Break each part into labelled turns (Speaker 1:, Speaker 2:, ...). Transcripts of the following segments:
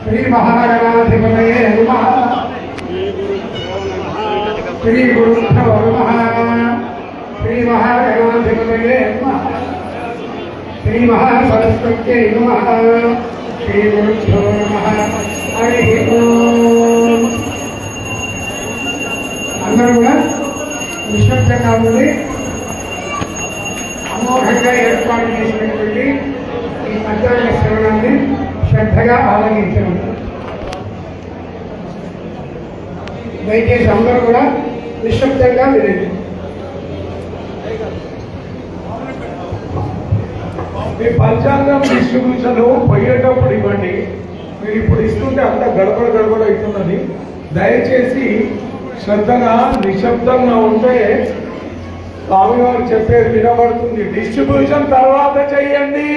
Speaker 1: శ్రీ మహాగణాధిపతయే నమః. శ్రీ గురుభ్యో నమః. శ్రీ మహాగణాధిపతయే నమః. శ్రీ మహాసరస్వత్యై నమః. శ్రీ గురుభ్యో నమః. హరి ఓం. అందరూ కూడా నిశ్శబ్దంగా ఉండి అమోఘంగా ఏర్పాటు చేసినటువంటి ఈ పంచాంగ శ్రవణాన్ని శ్రద్ధగా ఆలోచించడం. దయచేసి అందరూ కూడా నిశ్శబ్దంగా వినండి.
Speaker 2: మీ పంచాంగం డిస్ట్రిబ్యూషన్ పోయేటప్పుడు ఇవ్వండి. మీరు ఇప్పుడు ఇస్తుంటే అంత గడబడ అవుతున్నది. దయచేసి శ్రద్ధగా నిశ్శబ్దంగా ఉంటే స్వామివారు చెప్పేది వినబడుతుంది. డిస్ట్రిబ్యూషన్ తర్వాత చెయ్యండి.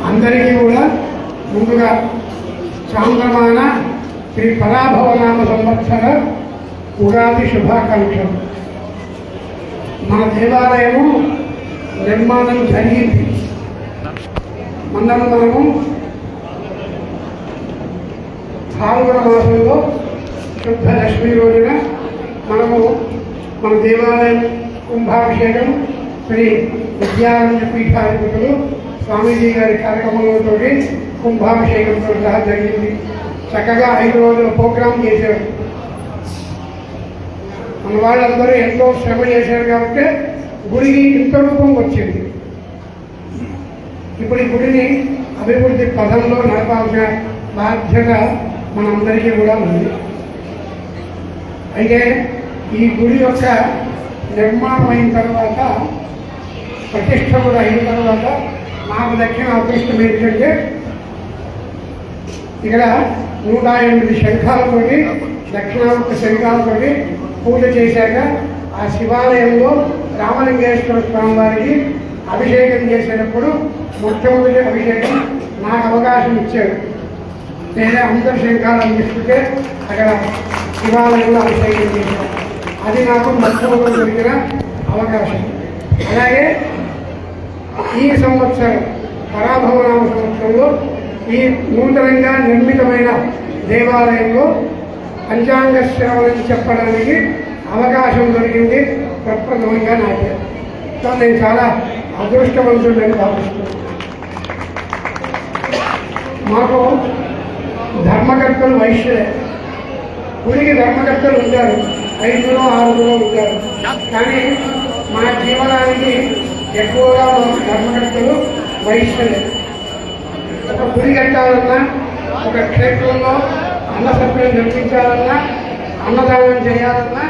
Speaker 1: అందరికీ కూడా ముందుగా చాంద్రమాన శ్రీ పరాభవనామ సంవత్సర ఉగాది శుభాకాంక్షలు. మన దేవాలయము నిర్మాణం జరిగింది. మనము ఫాల్గుణ మాసంలో శుద్ధ లక్ష్మీ రోజున మన దేవాలయం కుంభాభిషేకం శ్రీ విద్యారణ్య పీఠాధిపతులు స్వామీజీ గారి కార్యక్రమంతో కుంభాభిషేకంతో సహా జరిగింది. చక్కగా 5 రోజుల ప్రోగ్రాం చేశారు. మన వాళ్ళందరూ ఎంతో శ్రమ చేశారు కాబట్టి గుడికి ఇంత రూపం వచ్చింది. ఇప్పుడు ఈ గుడిని అభివృద్ధి పదంలో నడపాల్సిన బాధ్యత మనందరికీ కూడా ఉంది. అయితే ఈ గుడి యొక్క నిర్మాణం అయిన తర్వాత, ప్రతిష్ట కూడా అయిన తర్వాత నాకు దక్కిన అదృష్టం ఏంటంటే ఇక్కడ 108 శంఖాలతోటి, దక్షిణాముఖ శంఖాలతోటి పూజ చేశాక ఆ శివాలయంలో రామలింగేశ్వర స్వామి వారికి అభిషేకం చేసేటప్పుడు మొట్టమొదటి అభిషేకం నాకు అవకాశం ఇచ్చాడు. నేనే అందరి శంఖాలు అందిస్తుంటే అక్కడ శివాలయంలో అభిషేకం చేశాను. అది నాకు మొట్టమొదటి దొరికిన అవకాశం. అలాగే ఈ సంవత్సరం పరాభవనామ సంవత్సరంలో ఈ నూతనంగా నిర్మితమైన దేవాలయంలో పంచాంగ శ్రవణం చెప్పడానికి అవకాశం దొరికింది ప్రప్రథమంగా నాకే. సో నేను చాలా అదృష్టవంతుడని భావిస్తున్నాను. మాకు ధర్మకర్తలు వైశ్యులే. గుడికి ధర్మకర్తలు ఉంటారు, 5 6 ఉంటారు. కానీ మా జీవనానికి ఎక్కువగా ధర్మకర్తలు వైశ్యులే. ఒక గుడి కట్టాలన్నా, ఒక క్షేత్రంలో అన్నసత్రం నిర్మించాలన్నా, అన్నదానం చేయాలన్నా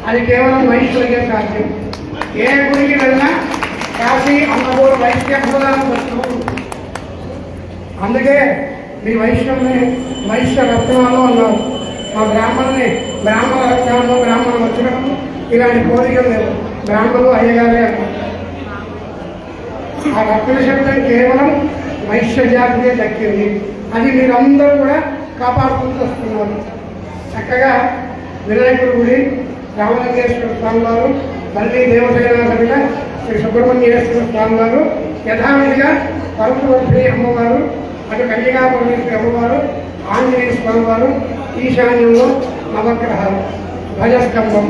Speaker 1: అది కేవలం వైశ్యులకే సాధ్యం. ఏ గుడికి వెళ్ళినా కాశీ అన్నపూర్ వైశ్య ప్రధానం వస్తూ. అందుకే మీ వైశ్యుల్ని వైశ్య రత్నాలు అన్నారు. మా బ్రాహ్మణ రత్నాలు, బ్రాహ్మణ వచనము ఇలాంటి కోరికలు లేవు. బ్రాహ్మణులు అయ్యగారే అన్నారు. ఆ రత్న శబ్దం కేవలం వైశ్య జాతికే దక్కింది. అది మీరందరూ కూడా కాపాడుకుంటూ వస్తున్నారు. చక్కగా వినాయకుడి గుడి, రామలింగేశ్వర స్వామి వారు, మళ్ళీ దేవసేన సమేత శ్రీ సుబ్రహ్మణ్యేశ్వర స్వామి వారు, యథావిధిగా పరమవర్ధి అమ్మవారు, అటు కన్యకా పరమేశ్వరి అమ్మవారు, ఆంజనేయ స్వామి వారు, ఈశాన్యంలో నవగ్రహాలు, ధ్వజస్తంభం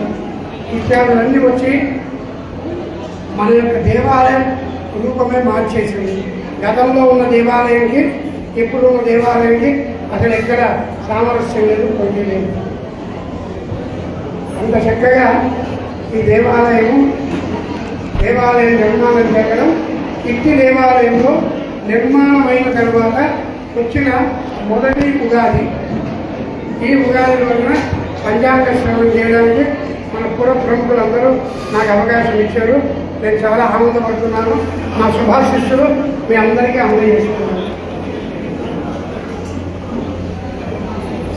Speaker 1: ఇత్యాదులన్నీ వచ్చి మన యొక్క దేవాలయం రూపమే మార్చేసింది. గతంలో ఉన్న దేవాలయంకి ఇప్పుడు ఉన్న దేవాలయానికి అసలు ఎక్కడ సామరస్యం లేదు, పోటీ లేదు. అంత చక్కగా ఈ దేవాలయం నిర్మాణం జరగడం, ఇట్టి దేవాలయంలో నిర్మాణమైన తర్వాత వచ్చిన మొదటి ఉగాది. ఈ ఉగాది రోజున పంచాంగ శ్రవణం చేయడానికి మన పుర ప్రముఖులందరూ నాకు అవకాశం ఇచ్చారు. నేను చాలా ఆనందపడుతున్నాను. నా శుభాశిస్సులు మీ అందరికీ అందజేస్తున్నాను.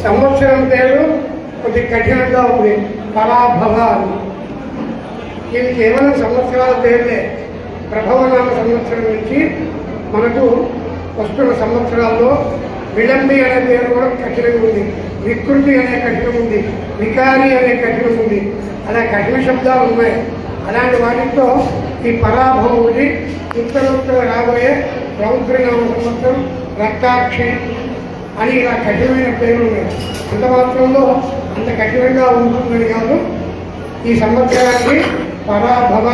Speaker 1: సంవత్సరం పేరు కొద్ది కఠినంగా ఉంది, పరాభవ అని. ఇది కేవలం సంవత్సరాల పేర్లే. ప్రభవనామ సంవత్సరం నుంచి మనకు వస్తున్న సంవత్సరాల్లో విలంబి అనే పేరు కూడా కఠినం ఉంది, వికృతి అనే కఠినం ఉంది, వికారి అనే కఠినం ఉంది. అలా కఠిన శబ్దాలు ఉన్నాయి. అలాంటి వాటితో ఈ పరాభవం ఒకటి ఉత్తర రాబోయే రౌద్రనామ సంవత్సరం రక్తాక్షి అని ఇలా కఠినమైన పేర్లు ఉన్నాయి. అంత మాత్రంలో అంత కఠినంగా ఉంటుందని కాదు. ఈ సంవత్సరానికి పరాభవ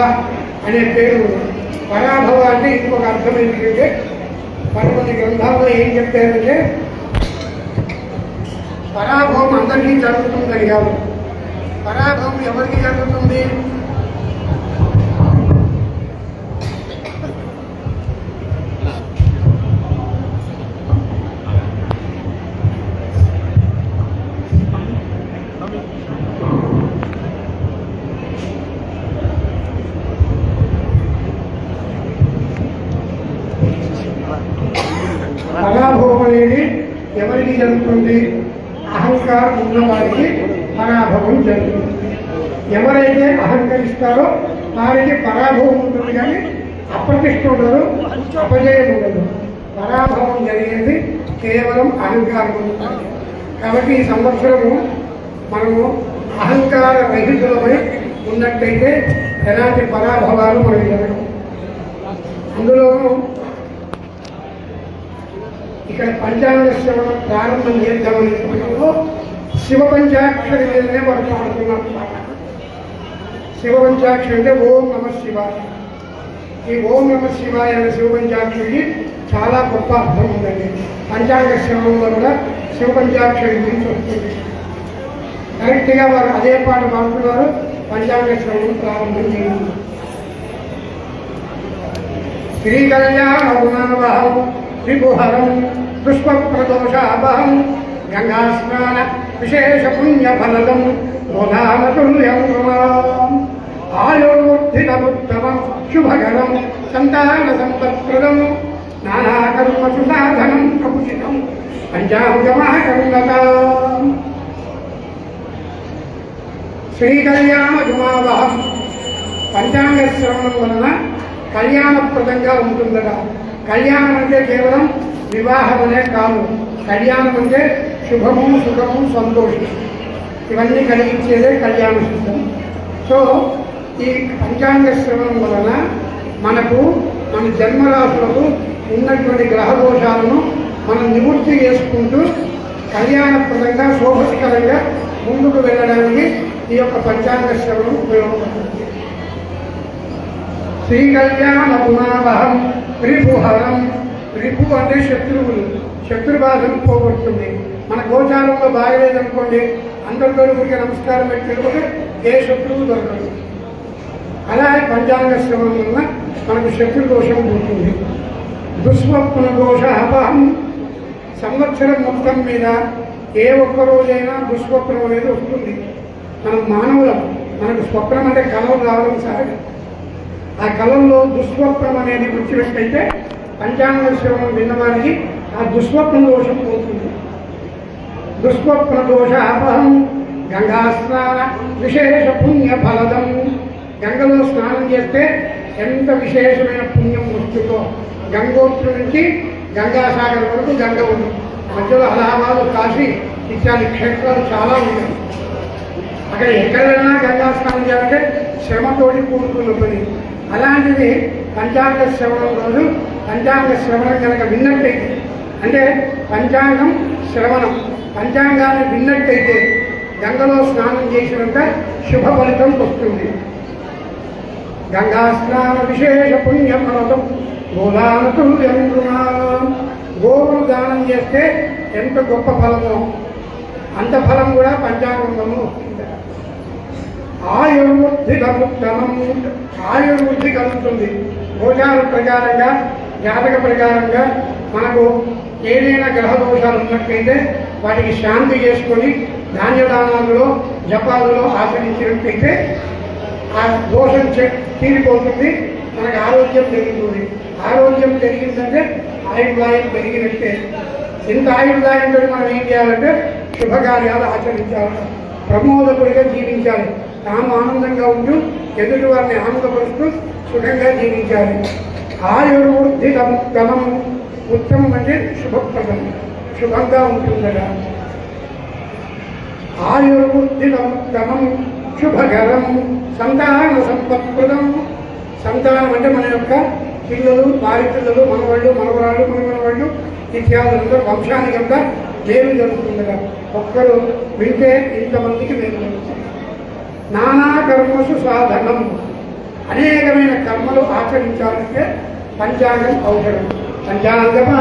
Speaker 1: అనే పేరు ఉంది. పరాభవ అంటే ఇంకొక అర్థం ఏంటంటే కొన్ని గ్రంథాల్లో ఏం చెప్పారంటే పరాభవం అందరికీ జరుగుతుందని కాదు. పరాభవం ఎవరికి జరుగుతుంది? పరాభవం అనేది ఎవరికి జరుగుతుంది? అహంకారం ఉన్నవారికి పరాభవం జరుగుతుంది. ఎవరైతే అహంకరిస్తారో వారికి పరాభవం ఉంటుంది, కానీ అప్రతిష్ట ఉండదు, అపజయం ఉండదు. పరాభవం జరిగేది కేవలం అహంకారం ఉంటుంది. కాబట్టి ఈ సంవత్సరము మనము అహంకార రహితులమై ఉన్నట్టయితే ఎలాంటి పరాభవాలు మనకి జరగవు. అందులోనూ ఇక్కడ పంచాంగ శ్రవణం ప్రారంభం చేద్దామనే సమయంలో శివ పంచాక్షరి మీదనే మాట్లాడుతున్నాం. శివ పంచాక్షరి అంటే ఓం నమ శివాయ. ఈ ఓం నమ శివాయ అనే శివ పంచాక్షరికి చాలా గొప్ప అర్థం ఉందండి. పంచాంగ శ్రవణంలో కూడా శివ పంచాక్షరి గురించి వస్తుంది. కరెక్ట్గా వారు అదే పాట పాడుతున్నారు. పంచాంగ శ్రవణం ప్రారంభం చేయండి. శ్రీకళ్యాణగుణావహం త్రిపుహరం పుష్పప్రదోషాపహం గంగాస్నాన విశేష పుణ్యఫలదం గోదానతుల్యం ఆయుర్వర్ధితముత్తమం శుభకరం సంతాన సంపత్ప్రదం నానాకర్మసు సాధనం ప్రభుషితం పంచాంగమహకర్ణతాం. శ్రీకళ్యాణగుణావహం పంచాంగ శ్రవణం వలన కళ్యాణప్రదంగా ఉంటుందట. కళ్యాణం అంటే కేవలం వివాహం అనే కాదు. కళ్యాణం అంటే శుభము, సుఖము, సంతోషం ఇవన్నీ కలిగించేదే కళ్యాణ శుద్ధం. సో ఈ పంచాంగ శ్రవణం వలన మనకు మన జన్మరాశులకు ఉన్నటువంటి గ్రహ దోషాలను మనం నివృత్తి చేసుకుంటూ కళ్యాణప్రదంగా శోభస్కరంగా ముందుకు వెళ్ళడానికి ఈ యొక్క పంచాంగ శ్రవణం ఉపయోగపడుతుంది. శ్రీకళ్యాణ గుణావహం రిపుహరం. రిపు అంటే శత్రువులు, శత్రుబాధను పోగొడుతుంది. మన గోచారంలో బాగలేదనుకోండి, అందరితో ఊరికి నమస్కారం పెట్టుకుంటే ఏ శత్రువు దొరకదు. అలా పంచాంగ శ్రవణం వల్ల మనకు శత్రు దోషం పోతుంది. దుస్వప్న దోష అపహం. సంవత్సరం మొత్తం మీద ఏ ఒక్క రోజైనా దుస్వప్నం అనేది వస్తుంది. మనం మానవులం, మనకు స్వప్నం అంటే కళలు రావడం సహజం. ఆ కళల్లో దుస్వప్నం అనేది వచ్చినట్టయితే పంచాంగ శ్రవణం విన్నవారికి ఆ దుస్వప్న దోషం పోతుంది. దుస్వప్న దోష అపహం గంగా స్నాన విశేష పుణ్య ఫలదం. గంగలో స్నానం చేస్తే ఎంత విశేషమైన పుణ్యం వస్తుందో. గంగోత్రి నుంచి గంగాసాగర్ వరకు గంగ ఉంది. మధ్యలో అలహాబాద్, కాశీ ఇత్యాది క్షేత్రాలు చాలా ఉన్నాయి. అక్కడ ఎక్కడైనా గంగా స్నానం చేయాలంటే శ్రమతోటి కూడుకున్న పని. అలాంటిది పంచాంగ శ్రవణం రోజు పంచాంగ శ్రవణం కనుక విన్నట్టయితే, అంటే పంచాంగం శ్రవణం, పంచాంగాన్ని విన్నట్టయితే గంగలో స్నానం చేసినంత శుభ ఫలితం వస్తుంది. గంగా స్నాన విశేష పుణ్య ఫలతం గోదానతుల్యం. గోవులు దానం చేస్తే ఎంత గొప్ప ఫలమో అంత ఫలం కూడా పంచాంగంలో వస్తుంది. ఆయుర్వృద్ధికముత్తమం. ఆయుర్వృద్ధి కలుగుతుంది. గోచార ప్రకారంగా, జాతక ప్రకారంగా మనకు ఏదైనా గ్రహ దోషాలు ఉన్నట్లయితే వాటికి శాంతి చేసుకొని ధాన్యదానాలలో, జపాలలో ఆచరించినట్లయితే ఆ దోషం తీరిపోతుంది. మనకు ఆరోగ్యం పెరుగుతుంది. ఆరోగ్యం పెరిగిందంటే ఆయుర్దాయం పెరిగినట్టే. ఇంత ఆయుర్దాయంతో మనం ఏం చేయాలంటే శుభకార్యాలు ఆచరించాలి, ప్రమోదకుడిగా జీవించాలి, తాము ఆనందంగా ఉంటూ ఎదుటి వారిని ఆనందపరుస్తూ సుఖంగా జీవించాలి. ఆయుర్వృద్ధి గమం. ఉత్తమం అంటే శుభప్రదం. శుభంగా ఉంటుందట. ఆయుర్బుద్ధిదం శుభకరం సంతాన సంపత్ప్రదం. సంతానం అంటే మన యొక్క పిల్లలు, భార్య పిల్లలు, మనవాళ్ళు, మనవరాళ్ళు, మనవరాళ్ళు ఇత్యాదులందరూ వంశానికంతా మేలు జరుగుతుందిగా. ఒక్కరు వింటే ఇంతమందికి మేలు జరుగుతుంది. నానా కర్మసు సాధనం, అనేకమైన కర్మలు ఆచరించాలంటే పంచాంగం అవసరం. పంచాంగమా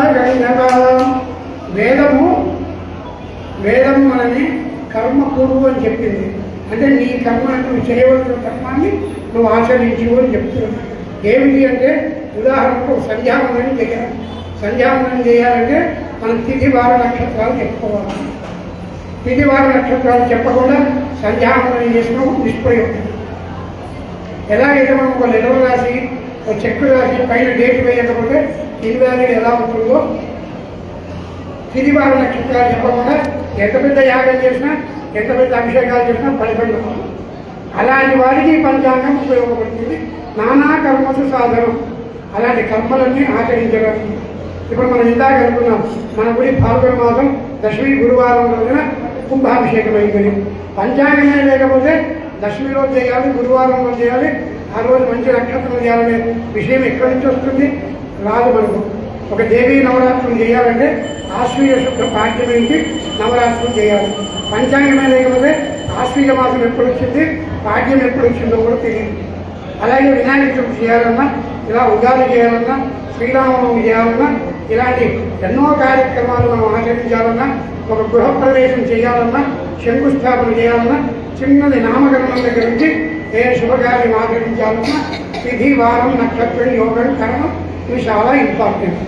Speaker 1: వేదం మనని కర్మ పూర్వు అని చెప్పింది. అంటే నీ కర్మ నువ్వు చేయవలసిన కర్మాన్ని నువ్వు ఆచరించు అని చెప్తున్నావు. ఏమిటి అంటే ఉదాహరణకు సంధ్యావందనం చేయాలి. సంధ్యావందనం చేయాలంటే మనం తిథి వార నక్షత్రాలు చెప్పుకోవాలి. తిథి వార నక్షత్రాలు చెప్పకుండా సంధ్యావందనం చేసినా నిష్ప్రయోజనం. ఎలాగైతే మనం ఒక లెటర్ రాసి ఒక చెక్కు రాసి పైన డేట్ వేయకపోతే ఇన్వాలిడ్ ఎలా ఉంటుందో తిథి వార నక్షత్రాలు చెప్పకుండా ఎంత పెద్ద యాగం చేసినా ఎంత పెద్ద అభిషేకాలు చేసినా ఫలితం. అలాంటి వారికి పంచాంగం ఉపయోగపడుతుంది. నానా కర్మసు సాధనం, అలాంటి కర్మలన్నీ ఆచరించడానికి. ఇప్పుడు మనం ఇందాక అనుకున్నాం, మన గుడి ఫాల్గుణ మాసం దశమి గురువారం రోజున కుంభాభిషేకం అయిందని. పంచాంగమే లేకపోతే దశమి రోజు చేయాలి, గురువారం రోజు చేయాలి, ఆ రోజు మంచి నక్షత్రం చేయాలనే విషయం ఎక్కడి నుంచి వస్తుంది? రాదు మనకు. ఒక దేవీ నవరాత్రులు చేయాలంటే ఆశ్వీయ శుద్ధ పాఠ్యం నుంచి నవరాత్రులు చేయాలి. పంచాంగమే లేకపోతే ఆశ్వీయ మాసం ఎప్పుడు వచ్చింది, పాఠ్యం ఎప్పుడు వచ్చిందో కూడా తెలియదు. అలాగే వినాయక చవితి చేయాలన్నా, ఇలా ఉగాది చేయాలన్నా, శ్రీరామనవమి చేయాలన్నా, ఇలాంటి ఎన్నో కార్యక్రమాలు మనం ఆచరించాలన్నా, ఒక గృహప్రవేశం చేయాలన్నా, శంకుస్థాపన చేయాలన్నా, చిన్నది నామకరణం దగ్గర నుంచి ఏ శుభకార్యం ఆచరించాలన్నా తిథి, వారం, నక్షత్రం, యోగం, కర్మం ఇవి చాలా ఇంపార్టెంట్.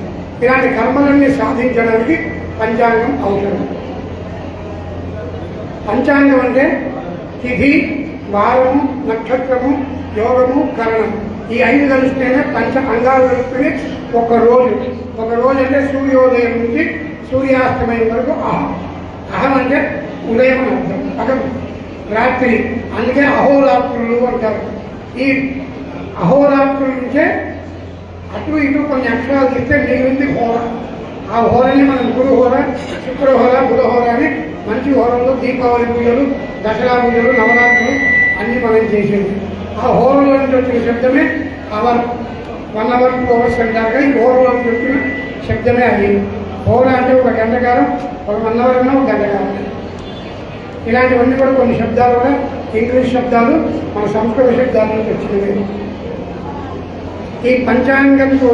Speaker 1: ఇలాంటి కర్మలన్నీ సాధించడానికి పంచాంగం అవసరం. పంచాంగం అంటే తిథి, వారము, నక్షత్రము, యోగము, కరణం ఈ 5 కలిస్తేనే పంచ అంగాలు కలిస్తేనే ఒక రోజు. ఒక రోజు అంటే సూర్యోదయం నుంచి సూర్యాస్తమయం వరకు అహం. అహం అంటే ఉదయం అని అర్థం, పగలు, రాత్రి. అందుకే అహోరాత్రులు అంటారు. ఈ అహోరాత్రుల నుంచే అటు ఇటు కొన్ని అక్షరాలు ఇస్తే మిగిలింది హోర. ఆ హోరని మనం గురు హోర, శుక్రహోర, బుధహోర అని మంచి హోరంలో దీపావళి పూజలు, దసరా పూజలు, నవరాత్రులు అన్నీ మనం చేసేది. ఆ హోరలో నుంచి వచ్చిన శబ్దమే అవర్. 1 hour 2 hours అంటారుగా ఈ హోరలో నుంచి వచ్చిన శబ్దమే అది. హోర అంటే ఒక గంటకాలం, ఒక 1 hour అన్నా ఒక గంటకాలం. ఇలాంటివన్నీ కూడా కొన్ని శబ్దాలు కూడా ఇంగ్లీష్ శబ్దాలు మన సంస్కృత శబ్దాల నుంచి వచ్చినవి. ఈ పంచాంగంతో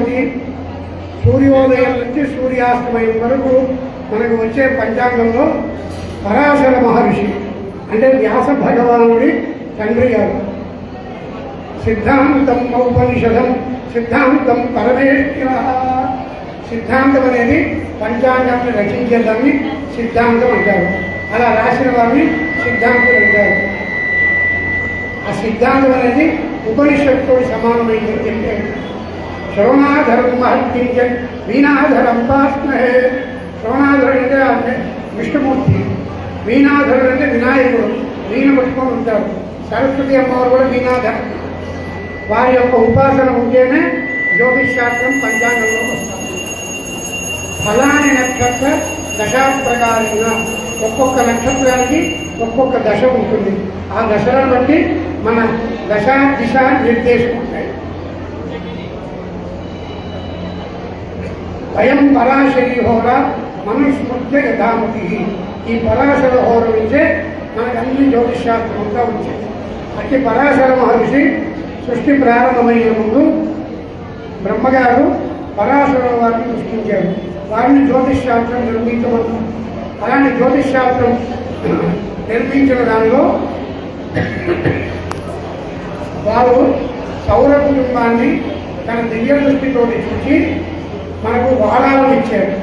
Speaker 1: సూర్యోదయం నుంచి సూర్యాస్తమయం వరకు మనకు వచ్చే పంచాంగంలో పరాశర మహర్షి అంటే వ్యాస భగవానుడి తండ్రి గారు సిద్ధాంతం ఔపనిషదం సిద్ధాంతం పరమేశ్వర. సిద్ధాంతం అనేది పంచాంగాన్ని రచించేదాన్ని సిద్ధాంతం అంటారు. అలా రాసిన వారిని సిద్ధాంతం అంటారు. ఆ సిద్ధాంతం అనేది ఉపనిషత్తుతో సమానమైందని చెప్పారు. శ్రవణాధరం మహత్యించ వీణాధరం పాస్మహే. శ్రవణాధరుడు అంటే విష్ణుమూర్తి, వీణాధరుడు అంటే వినాయకుడు, వీణ పట్టుకొని ఉంటారు. సరస్వతి అమ్మవారు కూడా వీణాధరం. వారి యొక్క ఉపాసన ఉంటేనే జ్యోతిష్ శాస్త్రం పంచాంగంలో వస్తారు. ఫలాని నక్షత్ర దశా ప్రకారంగా ఒక్కొక్క నక్షత్రానికి ఒక్కొక్క దశ ఉంటుంది. ఆ దశలను బట్టి మన దశ దిశ నిర్దేశం ఉంటాయి. అయం పరాశరి హోర మనుస్మృత్య యథామతి. ఈ పరాశర హోర నుంచే మనకు అన్ని జ్యోతిష్ శాస్త్రం అంతా వచ్చింది. అట్టి పరాశర మహర్షి సృష్టి ప్రారంభమయ్యే ముందు బ్రహ్మగారు పరాశర వారిని సృష్టించారు. వారిని జ్యోతిష్ శాస్త్రం నిర్మించమన్నారు. అలాంటి జ్యోతిష్ శాస్త్రం నిర్మించిన దానిలో వారు సౌర కుటుంబాన్ని తన దివ్య దృష్టితో చూసి మనకు వారాలను ఇచ్చారు.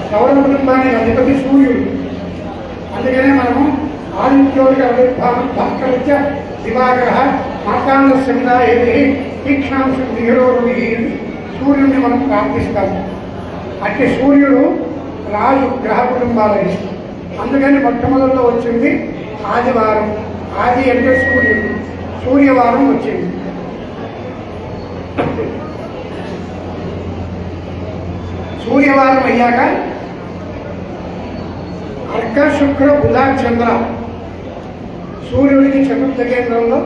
Speaker 1: సౌర కుటుంబానికి అధిపతి సూర్యుడు. అందుకనే మనము ఆదిత్యోడికి ఆవిర్భావం భాస్కరస్య దివాకర మార్తాండస్య విదాయేది తీక్షాంశం దిగరోరుని సూర్యుడిని మనం ప్రార్థిస్తాము. అట్టి సూర్యుడు రాజు గ్రహ కుటుంబాలని. అందుకని మొట్టమొదటిలో వచ్చింది ఆదివారం. ఆది అంటే సూర్యుడు, సూర్యవారం వచ్చింది. సూర్యవారం అయ్యాక అర్క శుక్ర బుధ చంద్ర సూర్యుడికి చతుర్థ కేంద్రంలో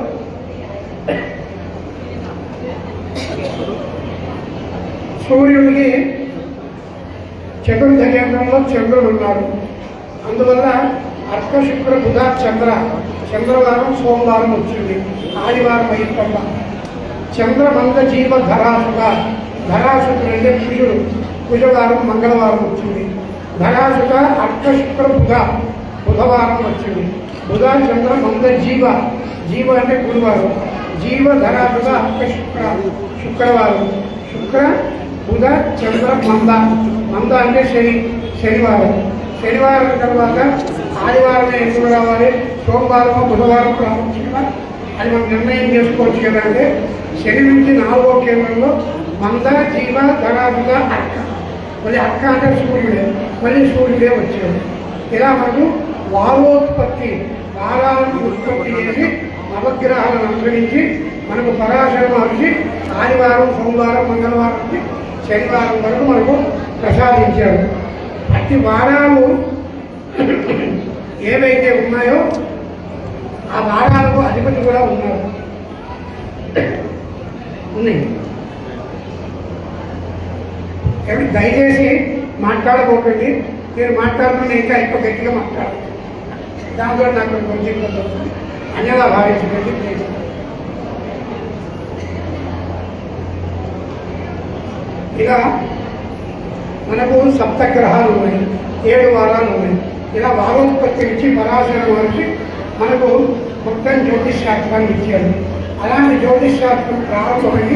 Speaker 1: సూర్యుడికి చతుర్థ కేంద్రంలో చంద్రుడు ఉన్నాడు. అందువల్ల అర్క శుక్ర బుధ చంద్ర చంద్రవారం సోమవారం వచ్చింది, ఆదివారం అయిపోయింది. చంద్రమంద జీవ ధరాసుగా ధరాసుకుడు అంటే కుజుడు, కుజవారం మంగళవారం వచ్చింది. ధరాసుక అర్క శుక్ర బుధవారం వచ్చింది. బుధ చంద్ర మంద జీవ అంటే గురువారం, జీవ ధరాసుక అర్క శుక్రవారం, శుక్ర బుధ చంద్ర మంద అంటే శనివారం తర్వాత ఆదివారమే ఎందుకు రావాలి, సోమవారం బుధవారం రావచ్చు కదా అది మనం నిర్ణయం చేసుకోవచ్చు కదా. అంటే శని నుంచి 4వ కేంద్రంలో మంద జీవ ధరాసుక అర్క, మళ్ళీ అర్క అంటే మళ్ళీ సూర్యుడే వచ్చాడు. ఇలా మనకు వారోత్పత్తి వారాలను ఉత్పత్తి చేసి నవగ్రహాలను అనుసరించి మనకు పరాశర మహర్షి ఆదివారం సోమవారం మంగళవారం నుంచి శనివారం వరకు మనకు ప్రసాదించాడు. అట్టి వారాలు ఏవైతే ఉన్నాయో ఆ వారాలకు అధిపతి కూడా ఉన్నారు ఉన్నాయి. కాబట్టి దయచేసి మాట్లాడబోకండి, మీరు మాట్లాడుతున్న ఇంకా ఎక్కువ గట్టిగా మాట్లాడాలి, దాంతో నాకు కొంచెం ఇబ్బంది అవుతుంది, అన్యదా భావించకండి. ఇక మనకు సప్తగ్రహాలు ఉన్నాయి, 7 వారాలు ఉన్నాయి. ఇలా వారోత్పత్తి నుంచి పరాశర మహర్షి మనకు మొత్తం జ్యోతిష్ శాస్త్రాన్ని ఇచ్చారు. అలాంటి జ్యోతిష్ శాస్త్రం ప్రారంభమై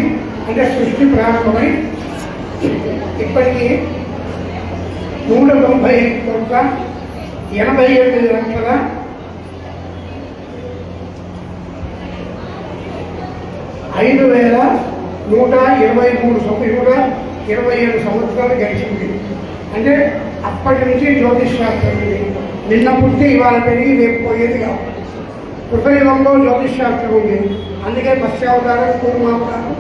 Speaker 1: అంటే సృష్టి ప్రారంభమై ఇప్పటికీ 388,5,123 సంవత్సరాలు గడిచింది. అంటే అప్పటి నుంచి జ్యోతిష్ శాస్త్రం ఉంది. నిన్న పుట్టి ఇవాళ పెరిగి రేపు పోయేది కాదు. కృతయుగంలో జ్యోతిష్ శాస్త్రం ఉంది. అందుకే మత్స్యావతారం, కూర్మావతారం,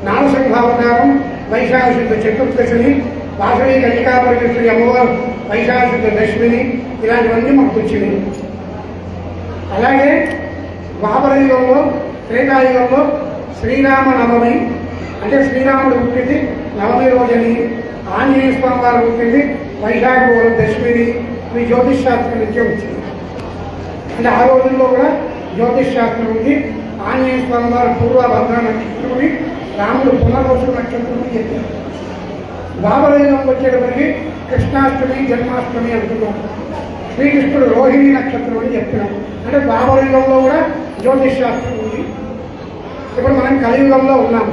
Speaker 1: నారసింహావతారం, వైశాఖశుద్ధ చతుర్దశిని, వాసవి కన్యకాపరమేశ్వరి అమ్మవారు వైశాఖశుద్ధ దశమిని, ఇలాంటివన్నీ మనకు వచ్చినాయి. అలాగే ద్వాపర యుగంలో త్రేతాయుగంలో శ్రీరామ నవమి అంటే శ్రీరాముడు పుట్టింది నవమి రోజుని, ఆంజనేయ స్వామి వారు పుట్టింది వైశాఖ దశమిని, ఈ జ్యోతిష్ శాస్త్రం నుంచే వచ్చింది. అంటే ఆ రోజుల్లో కూడా జ్యోతిష్ శాస్త్రం ఉంది. ఆంజనేయ స్వామి వారు పూర్వభద్ర నక్షత్రముని, రాముడు పునర్వసు నక్షత్రముని చెప్పారు. ద్వాపర యుగం వచ్చేటప్పటికి కృష్ణాష్టమి జన్మాష్టమి అంటున్నాం, శ్రీకృష్ణుడు రోహిణి నక్షత్రం అని చెప్తున్నాం. అంటే ద్వాపర యుగంలో కూడా జ్యోతిష్ శాస్త్రం ఉంది. ఇప్పుడు మనం కలియుగంలో ఉన్నాం.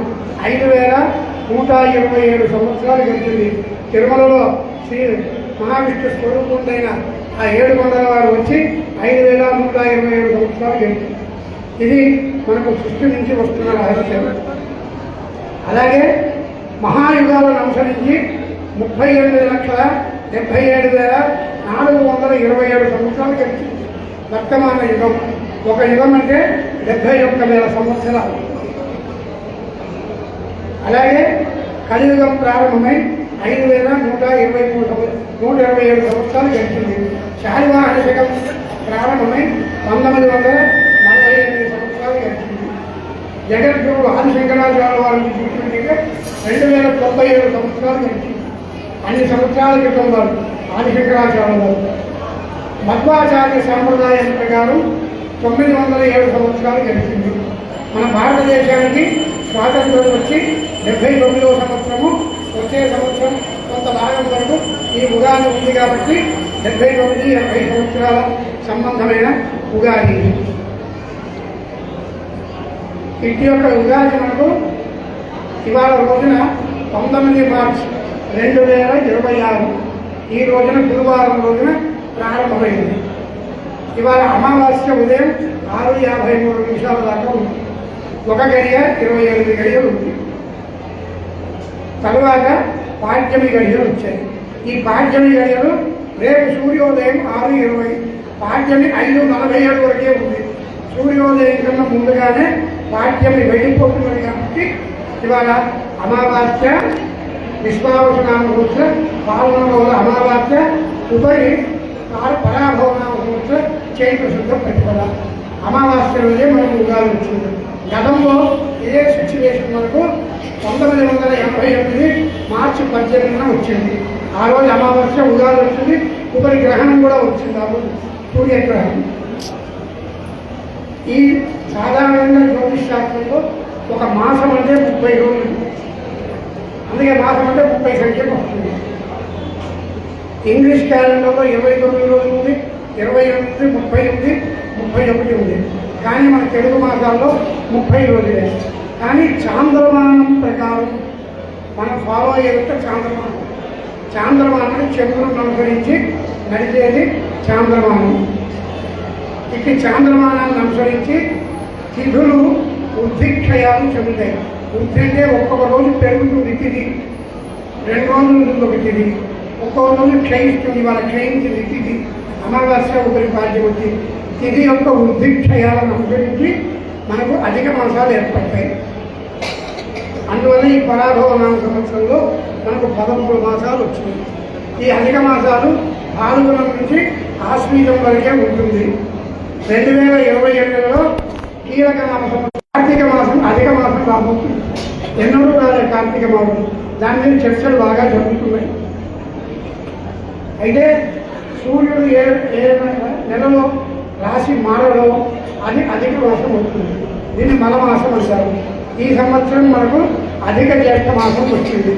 Speaker 1: 5,127 సంవత్సరాలు గడిచింది. తిరుమలలో శ్రీ మహావిష్ణు స్వరూపుడైన ఆ 7 కొండల వారు వచ్చి 5,127 సంవత్సరాలు గడిచింది. ఇది మనకు సృష్టి నుంచి వస్తున్న రహస్యం. అలాగే మహాయుగాలను అనుసరించి 38,77,427 సంవత్సరాలు గడిచింది వర్తమాన యుగం. ఒక యుగం అంటే 71,000 సంవత్సరాలు. అలాగే కలియుగం ప్రారంభమై 5,127 సంవత్సరాలు గడిచింది. శాలివాహన శకం ప్రారంభమై 1948 సంవత్సరాలు గడిచింది. జగద్గురువు ఆదిశంకరాచార్య వారిని చూసినట్లయితే 2,097 సంవత్సరాలు గడిచింది. అన్ని సంవత్సరాల క్రితం వారు ఆదిశంకరాచార్య వారు. మధ్వాచార్య సాంప్రదాయం ప్రకారం 907 సంవత్సరాలు గడిచింది. మన భారతదేశానికి స్వాతంత్రం వచ్చి 79వ సంవత్సరము. వచ్చే సంవత్సరం కొంత భాగం వరకు ఈ ఉగాది ఉంది కాబట్టి 79-80 సంవత్సరాల సంబంధమైన ఉగాది. ఇటు యొక్క ఉగాది మనకు ఇవాళ రోజున 19 మార్చి 2026 ఈ రోజున గురువారం రోజున ప్రారంభమైంది. ఇవాళ అమావాస్య ఉదయం 6:53 దాకా ఉంది. 1 గడియ 27 గడియలు ఉంది. తరువాత పాడ్యమి గడియలు వచ్చాయి. ఈ పాడ్యమి గడియలు రేపు సూర్యోదయం 6:20, పాడ్యమి 5:47 వరకే ఉంది. సూర్యోదయం కన్నా ముందుగానే పాడ్యమి వెళ్ళిపోతున్నది కాబట్టి ఇవాళ అమావాస్య విశ్వావసనామ రోజున పాల్గొనగల అమావాస్య ఉదయం పరాభవనామ సంవత్సరం చైత్ర శుద్ధ ప్రతిపద అమావాస్య రోజే మనకు ఉగాది వచ్చింది. గతంలో ఇదే సిచ్యువేషన్ మనకు 1988 మార్చి 18న వచ్చింది. ఆ రోజు అమావాస్య ఉగాది వచ్చింది. ఉపరి గ్రహణం కూడా వచ్చింది. ఆ రోజు సూర్యగ్రహణం. ఈ సాధారణంగా జ్యోతిష్ శాస్త్రంలో ఒక మాసం అంటే 30 రోజులు. అందుకే మాసం అంటే 30 సంఖ్యకు వస్తుంది. ఇంగ్లీష్ క్యాలెండర్లో 29 రోజులు ఉంది, 28, 30 ఉంది, 31 ఉంది. కానీ మన తెలుగు మాసాల్లో 30 రోజులే. కానీ చాంద్రమానం ప్రకారం మనం ఫాలో అయ్యేదంటే చాంద్రమానం. చాంద్రమానాన్ని చంద్రులను అనుసరించి నడిచేది చాంద్రమానం. ఇక చాంద్రమానాన్ని అనుసరించి తిథులు వృద్ధిక్షయాలు చెందుతాయి. వృద్ధి అంటే ఒక్కొక్క రోజు పెరుగుతుంది తిథి, 2 రోజులు ఉంటుంది ఒక తిథి, ఒక్కొక్క రోజు క్షయిస్తుంది. వాళ్ళ క్షయించింది తిథి. అమావాస్య ఒకరి పాఠ్యవచ్చి తిథి యొక్క వృద్ధిక్షయాలను అనుసరించి మనకు అధిక మాసాలు ఏర్పడతాయి. అందువల్ల ఈ పరాభవనామ సంవత్సరంలో మనకు 13 మాసాలు వచ్చినాయి. ఈ అధిక మాసాలు పాల్గొనం నుంచి ఆశ్వీజం వరకే ఉంటుంది. 2022లో కీలక నామ సంవత్సరం కార్తీక మాసం అధిక మాసం రాబోతుంది. ఎన్నడూ రాలే కార్తీక మాసం. దాని మీద చర్చలు బాగా జరుగుతున్నాయి. అయితే సూర్యుడు ఏ నెలలో రాశి మారలో అది అధిక మాసం అవుతుంది. దీన్ని మలమాసం అంటారు. ఈ సంవత్సరం మనకు అధిక జ్యేష్ఠ మాసం వచ్చింది,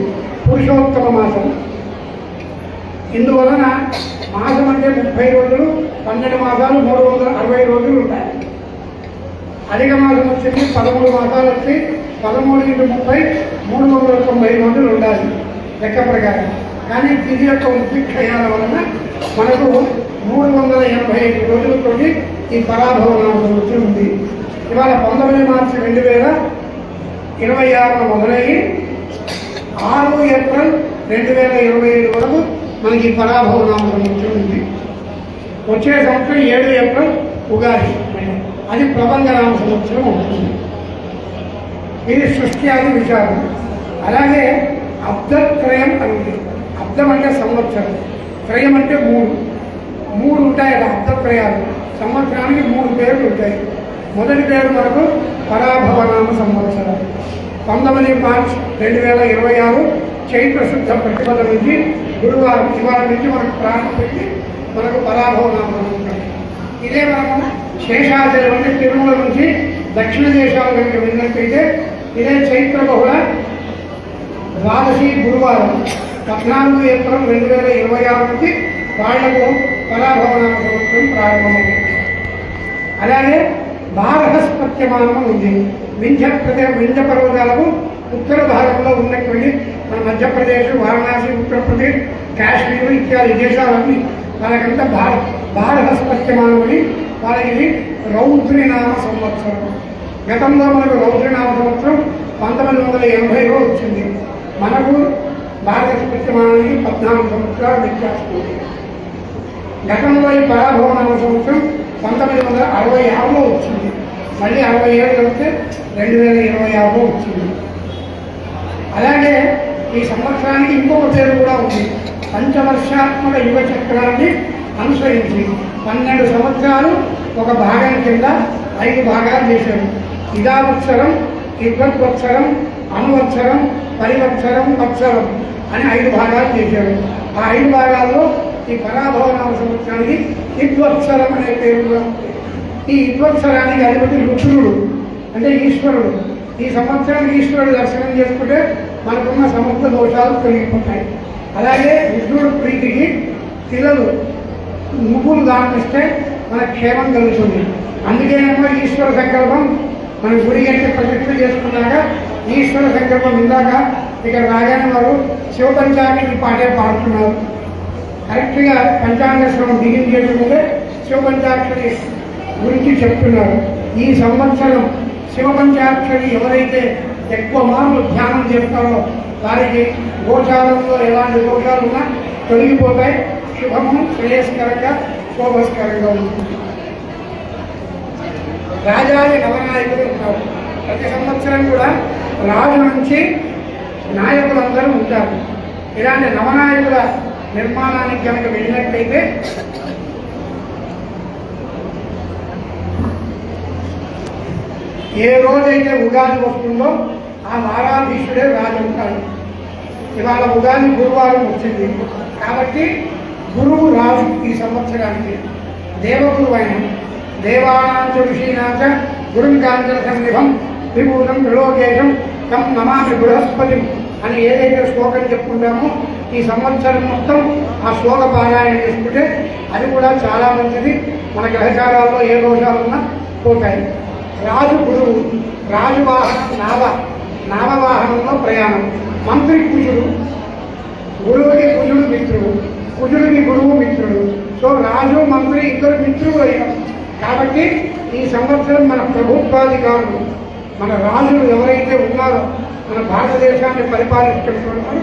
Speaker 1: పురుషోత్తమ మాసం. ఇందువలన మాసం అంటే 30 రోజులు, 12 మాసాలు 360 రోజులు ఉంటాయి. అధిక మాసం వచ్చింది 13 మాసాలు వచ్చి 13 × 30 390 రోజులు ఉండాలి లెక్క ప్రకారం. కానీ తిథి యొక్క వృద్ధిక్షయాల వలన మనకు 385 రోజులతోటి ఈ పరాభవనామ సంవత్సరం ఉంది. ఇవాళ 19 మార్చి 2026 మొదలయ్యి 6 ఏప్రిల్ 2025 వరకు మనకి పరాభవనామ సంవత్సరం ఉంది. వచ్చే సంవత్సరం 7 ఏప్రిల్ ఉగాది, అది ప్రబంధనామ సంవత్సరం అవుతుంది. ఇది సృష్టి ఆది విచారం. అలాగే అబ్దత్రయం అనేది, అబ్దం అంటే సంవత్సరం, త్రయం అంటే 3 ఉంటాయి. అబ్దత్రయాలు సంవత్సరానికి 3 పేర్లు ఉంటాయి. మొదటి పేరు మనకు పరాభవనామ సంవత్సరం. 19 మార్చ్ 2026 చైత్ర శుద్ధ ప్రతిపద నుంచి గురువారం ఇవాళ నుంచి మనకు ప్రారంభించి మనకు పరాభవనామ సంవత్సరం. ఇదే మనము శేషాచలం అంటే తిరుమల నుంచి దక్షిణ దేశాల కనుక వెళ్ళినట్టయితే ఇదే చైత్ర బహుళ ద్వాదశి గురువారం 14 ఏప్రిల్ 2026 నుంచి వాళ్లకు పరాభవనామ సంవత్సరం ప్రారంభమైంది. అలాగే బారహస్పత్యమానం ఉంది. వింధ్య పర్వతాలకు ఉత్తర భాగంలో ఉన్నటువంటి మన మధ్యప్రదేశ్, వారణాసి, ఉత్తరప్రదేశ్, కాశ్మీర్ ఇత్యాది దేశాలన్నీ వాళ్ళకంతా బారహస్పత్యమానం అని వాళ్ళకి రౌద్రినామ సంవత్సరం. గతంలో మనకు రౌద్రినామ సంవత్సరం 1980లో వచ్చింది. మనకు బారహస్పత్యమానానికి 14 సంవత్సరాలు వ్యత్యాసం ఉంది. గతంలో ఈ పరాభవనామ సంవత్సరం 1966లో వచ్చింది. మళ్ళీ 67 వస్తే 2026లో వచ్చింది. అలాగే ఈ సంవత్సరానికి ఇంకొక పేరు కూడా ఉంది. పంచవర్షాత్మక యుగ చక్రాన్ని అనుసరించి 12 సంవత్సరాలు ఒక భాగం కింద 5 భాగాలు చేశారు. ఇదావత్సరం, ఇద్వత్వత్సరం, అనువత్సరం, పరివత్సరం, వత్సరం అని 5 భాగాలు చేశారు. ఆ 5 భాగాల్లో ఈ పరాభవనామ సంవత్సరానికి ఇద్వత్సరం అనే పేరు కూడా ఉంది. ఈ ఇద్వత్సరానికి అధిపతి రుద్రుడు అంటే ఈశ్వరుడు. ఈ సంవత్సరం ఈశ్వరుడు దర్శనం చేసుకుంటే మనకున్న సమస్త దోషాలు తొలగిపోతాయి. అలాగే రుద్రుడు ప్రీతికి తిలలు నువ్వులు దానిస్తే మన క్షేమం కలుగుతుంది. అందుకేనేమో ఈశ్వర సంకల్పం మన గుడి అంటే ప్రతిష్ఠ చేసుకున్నాక ఈశ్వర సంకల్పం ఇందాక ఇక్కడ రాగానే వారు శివపంచాక్షరి పాటే పాడుతున్నారు. కరెక్ట్గా పంచాంగ శ్రమం బిగిన్ చేసుకుంటే శివపంచాక్షరి గురించి చెప్తున్నారు. ఈ సంవత్సరం శివపంచాక్షరి ఎవరైతే ఎక్కువ మార్లు ధ్యానం చేస్తారో వారికి గోచారంలో ఎలాంటి దోషాలు ఉన్నా తొలగిపోతాయి. శుభము, శ్రేయస్కరంగా, శోభస్కరంగా ఉంటుంది. రాజాది నవనాయకులు ఉంటారు. ప్రతి సంవత్సరం కూడా రాజు నుంచి నాయకులందరూ ఉంటారు. ఇలాంటి నవనాయకుల నిర్మాణానికి కనుక వెళ్ళినట్టయితే ఏ రోజైతే ఉగాది వస్తుందో ఆ వారాధీశుడే రాజు ఉంటాడు. ఇవాళ ఉగాది గురువారం వచ్చింది కాబట్టి గురువు రాజు ఈ సంవత్సరానికి. దేవగురు అయిన దేవానాంచ ఋషీనాంచ గురుం కాంచన సన్నిభం విభూతం త్రిలోకేశం తం నమామి బృహస్పతి అని ఏదైతే శ్లోకం చెప్పుకుంటామో ఈ సంవత్సరం మొత్తం ఆ శ్లోక పారాయణ చేసుకుంటే అది కూడా చాలా మంచిది. మన గ్రహచారాల్లో ఏ దోషాలున్నా పోతాయి. రాజు గురువు, రాజు వాహనం నావవాహనంలో ప్రయాణం. మంత్రి కుజుడు, గురువుకి కుజుడు మిత్రుడు, కుజుడికి గురువు మిత్రుడు. సో రాజు మంత్రి ఇద్దరు మిత్రులు అయ్యారు. కాబట్టి ఈ సంవత్సరం మన ప్రభుత్వాధికారులు, మన రాజులు ఎవరైతే ఉన్నారో, మన భారతదేశాన్ని పరిపాలిస్తున్నటువంటి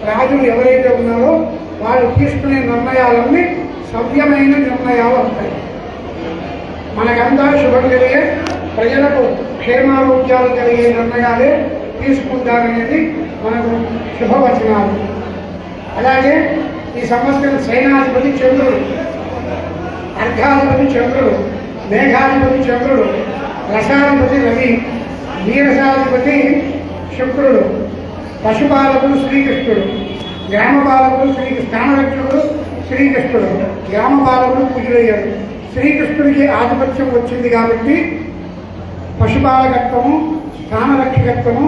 Speaker 1: రాజులు ఎవరైతే ఉన్నారో వాళ్ళు తీసుకునే నిర్ణయాలన్నీ సవ్యమైన నిర్ణయాలు ఉంటాయి. మనకంతా శుభం కలిగే, ప్రజలకు క్షేమారోగ్యాలు కలిగే నిర్ణయాలే తీసుకుంటారనేది మనకు శుభవచనాలు. అలాగే ఈ సంవత్సరం సేనాధిపతి చంద్రుడు, అర్ఘాధిపతి చంద్రుడు, మేఘాధిపతి చంద్రుడు, రసాధిపతి రవి, నీరసాధిపతి శుక్రుడు, పశుపాలకుడు శ్రీకృష్ణుడు, గ్రామపాలకుడు స్థానరక్షకుడు శ్రీకృష్ణుడు, గ్రామపాలకుడు కుజుడయ్యాడు. శ్రీకృష్ణుడికి ఆధిపత్యం వచ్చింది కాబట్టి పశుపాలకత్వము స్థానరక్షకత్వము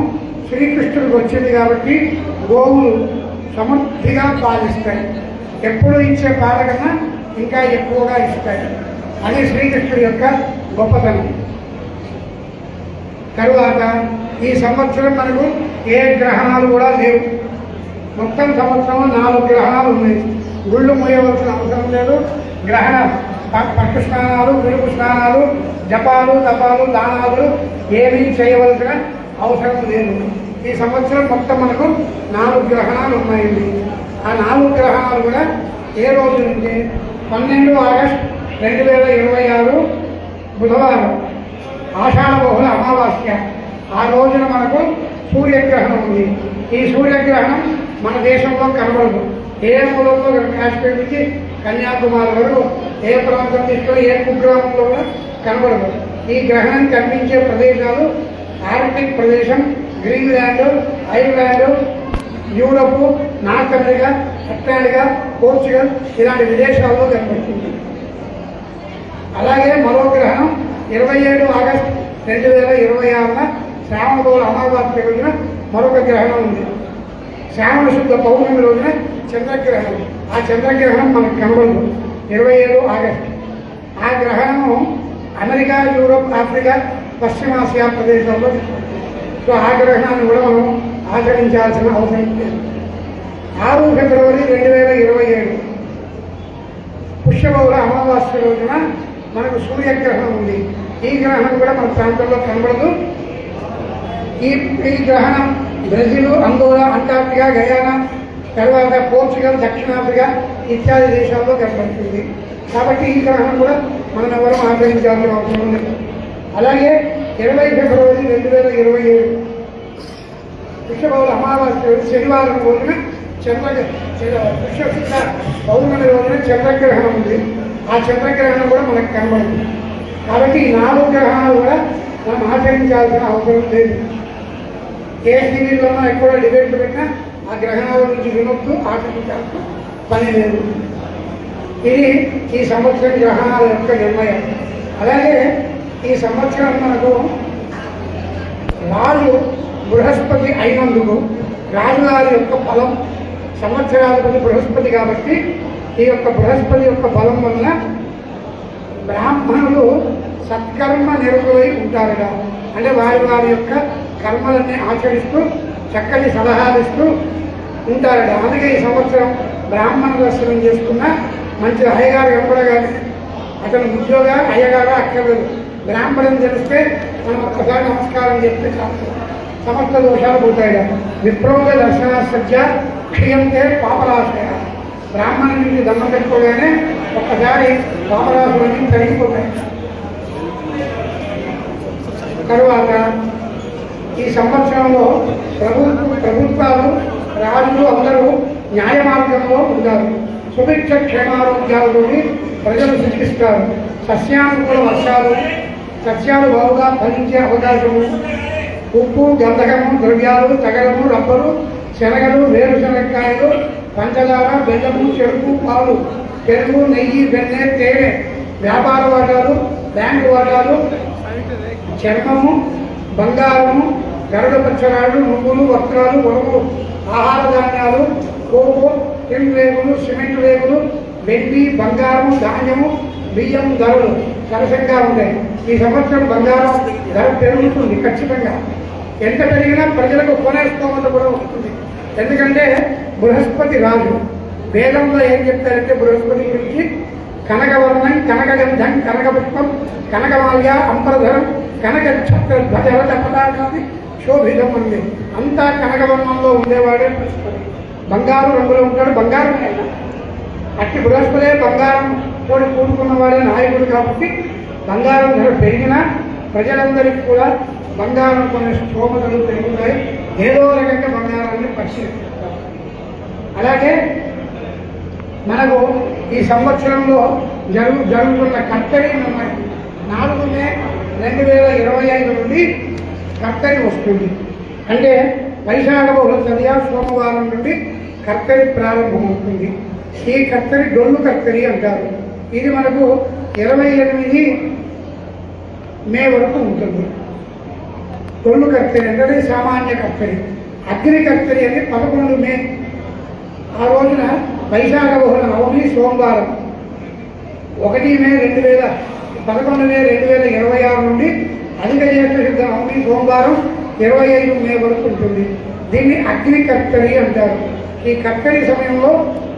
Speaker 1: శ్రీకృష్ణుడికి వచ్చింది కాబట్టి గోవులు సమృద్ధిగా పాలిస్తాయి. ఎప్పుడు ఇచ్చే పాల కన్నా ఇంకా ఎక్కువగా ఇస్తాయి. అది శ్రీకృష్ణుడి యొక్క గొప్పతనం. తరువాత ఈ సంవత్సరం మనకు ఏ గ్రహణాలు కూడా లేవు. మొత్తం సంవత్సరం 4 గ్రహణాలు ఉన్నాయి. గుళ్ళు మూయవలసిన అవసరం లేదు. గ్రహణ పట్టు స్నానాలు, విలుపు స్నానాలు, జపాలు, తపాలు, దానాలు ఏమీ చేయవలసిన అవసరం లేదు. ఈ సంవత్సరం మొత్తం మనకు 4 గ్రహణాలు ఉన్నాయండి. ఆ 4 గ్రహణాలు కూడా ఏ రోజు నుండి 12 ఆగస్టు 2026 బుధవారం ఆషాఢ బహుళ అమావాస్య. ఆ రోజున మనకు సూర్యగ్రహణం ఉంది. ఈ సూర్యగ్రహణం మన దేశంలో కనబడదు. ఏ మూలంలో కాశ్మీర్ నుంచి కన్యాకుమారి వరకు ఏ ప్రాంతం తీసుకొని ఏ కుగ్రామంలో కూడా కనబడదు. ఈ గ్రహణం కనిపించే ప్రదేశాలు ఆర్కిటిక్ ప్రదేశం, Greenland, Ireland, Europe, North America, అట్లాంటికా, పోర్చుగల్ ఇలాంటి విదేశాల్లో కనిపిస్తుంది. అలాగే మరో గ్రహణం 27 ఆగస్టు 2026 శ్రావణ అమావాస్య రోజున మరొక గ్రహణం ఉంది. శ్రావణ శుద్ధ పౌర్ణమి రోజున చంద్రగ్రహణం. ఆ చంద్రగ్రహణం మనకు కనబడదు 27 ఆగస్టు. ఆ గ్రహణము అమెరికా, యూరోప్, ఆఫ్రికా, పశ్చిమాసియా ప్రదేశాల్లో. సో ఆ గ్రహణాన్ని కూడా మనం ఆచరించాల్సిన అవసరం లేదు. 6 ఫిబ్రవరి 2027 పుష్యబహుళ అమావాస్య రోజున మనకు సూర్యగ్రహణం ఉంది. ఈ గ్రహణం కూడా మన ప్రాంతంలో కనబడదు. ఈ గ్రహణం బ్రెజిల్, అంగోలా, అంటార్క్టికా, గయానా, తర్వాత పోర్చుగల్, దక్షిణాఫ్రికా ఇత్యాది దేశాల్లో కనబడుతుంది. కాబట్టి ఈ గ్రహణం కూడా మనం ఎవరు ఆచరించాల్సిన అవసరం లేదు. అలాగే 20 ఫిబ్రవరి 2027 పుష్యబహుళ అమావాస్య శనివారం రోజున పుష్యశుద్ధ పౌర్ణమి రోజున చంద్రగ్రహణం ఉంది. ఆ చంద్రగ్రహణం కూడా మనకు కనబడుతుంది. కాబట్టి ఈ 4 గ్రహణాలు కూడా మనం ఆచరించాల్సిన అవసరం లేదు. ఏ టీవీలోనో ఎక్కువ డిబేట్లు పెట్టినా ఆ గ్రహణాల నుంచి వినొద్దు, ఆచరించాల్సిన పని లేదు. ఇది ఈ సంవత్సరం గ్రహణాల యొక్క నిర్ణయం. అలాగే ఈ సంవత్సరం మనకు రాజు బృహస్పతి అయినందుకు రాజుగారి యొక్క బలం సంవత్సరాధిపతి బృహస్పతి కాబట్టి ఈ యొక్క బృహస్పతి యొక్క బలం వలన బ్రాహ్మణులు సత్కర్మ నిరతులై ఉంటారుగా. అంటే వారి యొక్క కర్మలన్నీ ఆచరిస్తూ చక్కటి సలహాలు ఇస్తూ ఉంటారట. అందుకే ఈ సంవత్సరం బ్రాహ్మణ దర్శనం చేసుకున్న మంచి అయ్యగారు కనపడగానే అతను ఉద్యోగ అయ్యగారు అక్కర్లేదు. బ్రాహ్మణం తెలిస్తే మనం ఒక్కసారి నమస్కారం చేస్తే చాలు, సమస్త దోషాలు పోతాయి. విప్రోగ దర్శన సజ్జ క్షయంతే పాపరాశయ. బ్రాహ్మణం నుంచి దండం పెట్టుకోగానే ఒక్కసారి పాపరాశులన్నీ తరిగిపోతాయి. తరువాత ఈ సంవత్సరంలో ప్రభుత్వాలు రాజులు అందరూ న్యాయ మార్గంలో ఉంటారు. సుభిక్ష క్షేమారోగ్యాలతోటి ప్రజలు సృష్టిస్తారు. సస్యానుకూల వర్షాలు, సస్యాలు బాగుగా ఫలించే అవకాశము, ఉప్పు, గంధకము, ద్రవ్యాలు, తగరము, రబ్బరు, శనగలు, వేరుశనగకాయలు, పంచదార, బెల్లము, చెరుకు, పాలు, పెరుగు, నెయ్యి, వెన్నె, తేనె, వ్యాపార వాటాలు, బ్యాంకు వాటాలు, చర్మము, బంగారము, గరుడ పచ్చరాళ్ళు, నువ్వులు, వస్త్రాలు, వరువులు, ఆహార ధాన్యాలు, కోపు, టిన్ రేగులు, సిమెంట్ రేగులు, వెండి, బంగారం, ధాన్యము, బియ్యం ధరలు సరసంగా ఉంటాయి. ఈ సంవత్సరం బంగారం ధర పెరుగుతుంది ఖచ్చితంగా. ఎంత పెరిగినా ప్రజలకు కొనేసుకోవడం కూడా వస్తుంది. ఎందుకంటే బృహస్పతి రాజు. వేదంలో ఏం చెప్తారంటే బృహస్పతి గురించి కనకవర్ణం, కనకగంధం, కనకపుష్పం, కనకమాల్య, అంబరధరం, కనక ఛత్ర ధ్వజరథ పతాకాది శోభితం ఉంది. అంతా కనకవర్ణంలో ఉండేవాడే బృహస్పతి. బంగారు రంగులో ఉంటాడు. బంగారం అట్టి బృహస్పతి బంగారం కూడా కూడుకున్నవాడే నాయకుడు. కాబట్టి బంగారం ధర పెరిగినా ప్రజలందరికీ కూడా బంగారం కొన్ని స్తోమతలు పెరుగుతాయి. ఏదో రకంగా బంగారాన్ని పరిశీలిస్తారు. అలాగే మనకు ఈ సంవత్సరంలో జరుగుతున్న కర్తరి 4 మే 2025 నుండి కర్తరి వస్తుంది. అంటే వైశాఖ బహుళ తదియా సోమవారం నుండి కర్తరి ప్రారంభమవుతుంది. ఈ కర్తరి డొల్లు కర్తరి అంటారు. ఇది మనకు 28 మే వరకు ఉంటుంది. డొల్లు కర్తరి అంటే సామాన్య కర్తరి. అగ్ని కర్తరి అంటే 11 మే. ఆ రోజున వైశాఖ బహుళ నవమి సోమవారం 1 మే 11 మే 2026 నుండి అధిక జ్యేష్ఠ శుద్ధ నవమి సోమవారం 25 మే వరకు ఉంటుంది. దీన్ని అగ్ని కర్తరి అంటారు. ఈ కర్తరి సమయంలో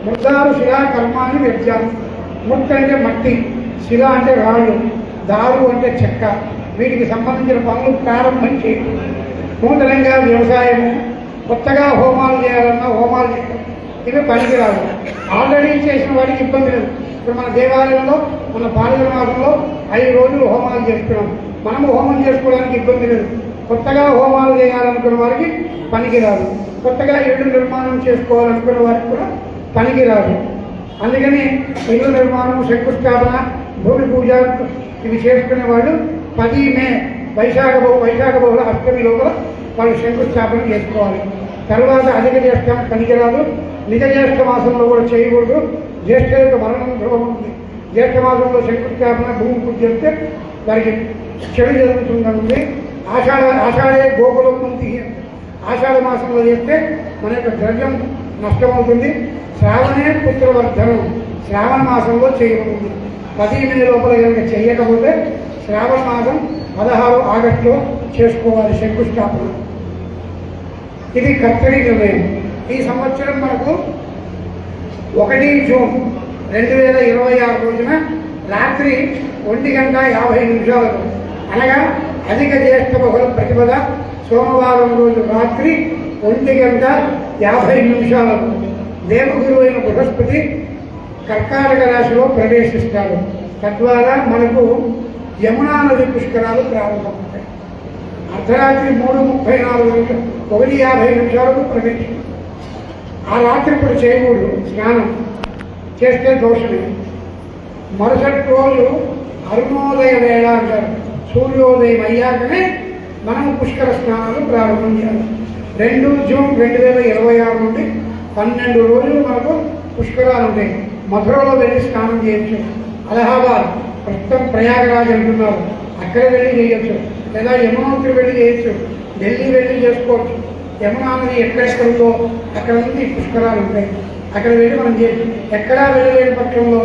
Speaker 1: ముద్దారు శిలా కర్మాన్ని వ్యర్థాలు. ముట్ అంటే మట్టి, శిల అంటే రాళ్ళు, దారు అంటే చెక్క. వీటికి సంబంధించిన పనులు ప్రారంభించి నూతనంగా వ్యవసాయము, కొత్తగా హోమాలు చేయాలన్నా హోమాలు చేయడం ఇవి పనికిరాదు. ఆల్రెడీ చేసిన వాడికి ఇబ్బంది లేదు. ఇప్పుడు మన దేవాలయంలో మన పాల్గొన మాసంలో 5 రోజులు హోమాలు చేస్తున్నాం. మనము హోమం చేసుకోవడానికి ఇబ్బంది లేదు. కొత్తగా హోమాలు చేయాలనుకున్న వారికి పనికిరాదు. కొత్తగా ఇల్లు నిర్మాణం చేసుకోవాలనుకున్న వారికి కూడా పనికిరాదు. అందుకని ఇల్లు నిర్మాణం, శంకుస్థాపన, భూమి పూజ ఇవి చేసుకునే వాళ్ళు 10 మే వైశాఖ బహుళ అష్టమి లోపల వాళ్ళు శంకుస్థాపన చేసుకోవాలి. తర్వాత అధిక జ్యేష్ఠం పనికిరాదు. నిజ జ్యేష్ఠ మాసంలో కూడా చేయకూడదు. జ్యేష్ఠ యొక్క మరణం ధ్రువం ఉంది. జ్యేష్ఠ మాసంలో శంకుస్థాపన, భూమి పూజ చేస్తే వారికి చెడు జరుగుతుంటుంది. ఆషాఢే గోకులముంది. ఆషాఢ మాసంలో చేస్తే మన యొక్క ద్రవ్యం నష్టమవుతుంది. శ్రావణే పుత్రవర్ధనం శ్రావణ మాసంలో చేయబడుతుంది. 10 మే లోపల కనుక చేయకపోతే శ్రావణ మాసం 16 ఆగస్టులో చేసుకోవాలి శంకుస్థాపన. ఇది కర్తరి నిర్ణయం. ఈ సంవత్సరం మనకు 1 జూన్ 2026 రోజున రాత్రి 1:50 అనగా అధిక జ్యేష్ఠ బహుళ ప్రతిపద సోమవారం రోజు రాత్రి 1:50 దేవగురు అయిన బృహస్పతి కర్కాటక రాశిలో ప్రవేశిస్తాడు. తద్వారా మనకు యమునా నది పుష్కరాలు ప్రారంభమవుతాయి. అర్ధరాత్రి 3:34 1:50 ప్రవేశిస్తాడు. ఆ రాత్రి ఇప్పుడు చేయకూడదు. స్నానం చేస్తే దోషమే. మరుసటి రోజు అరుణోదయ వేళ అంటారు. సూర్యోదయం అయ్యాకనే మనం పుష్కర స్నానాలు ప్రారంభం చేయాలి. 2 జూన్ 2026 నుండి 12 రోజులు మనకు పుష్కరాలు ఉంటాయి. మధురలో వెళ్ళి స్నానం చేయొచ్చు. అలహాబాద్ ప్రస్తుతం ప్రయాగరాజ్ అంటున్నారు, అక్కడ వెళ్ళి చేయొచ్చు. లేదా యమునోత్రి వెళ్ళి చేయొచ్చు. ఢిల్లీ వెళ్ళి చేసుకోవచ్చు. యమునా నది ఎక్కడెక్కడుందో అక్కడ నుంచి పుష్కరాలు ఉంటాయి. అక్కడ వెళ్ళి మనం చేయొచ్చు. ఎక్కడా వెళ్ళలేని పక్షంలో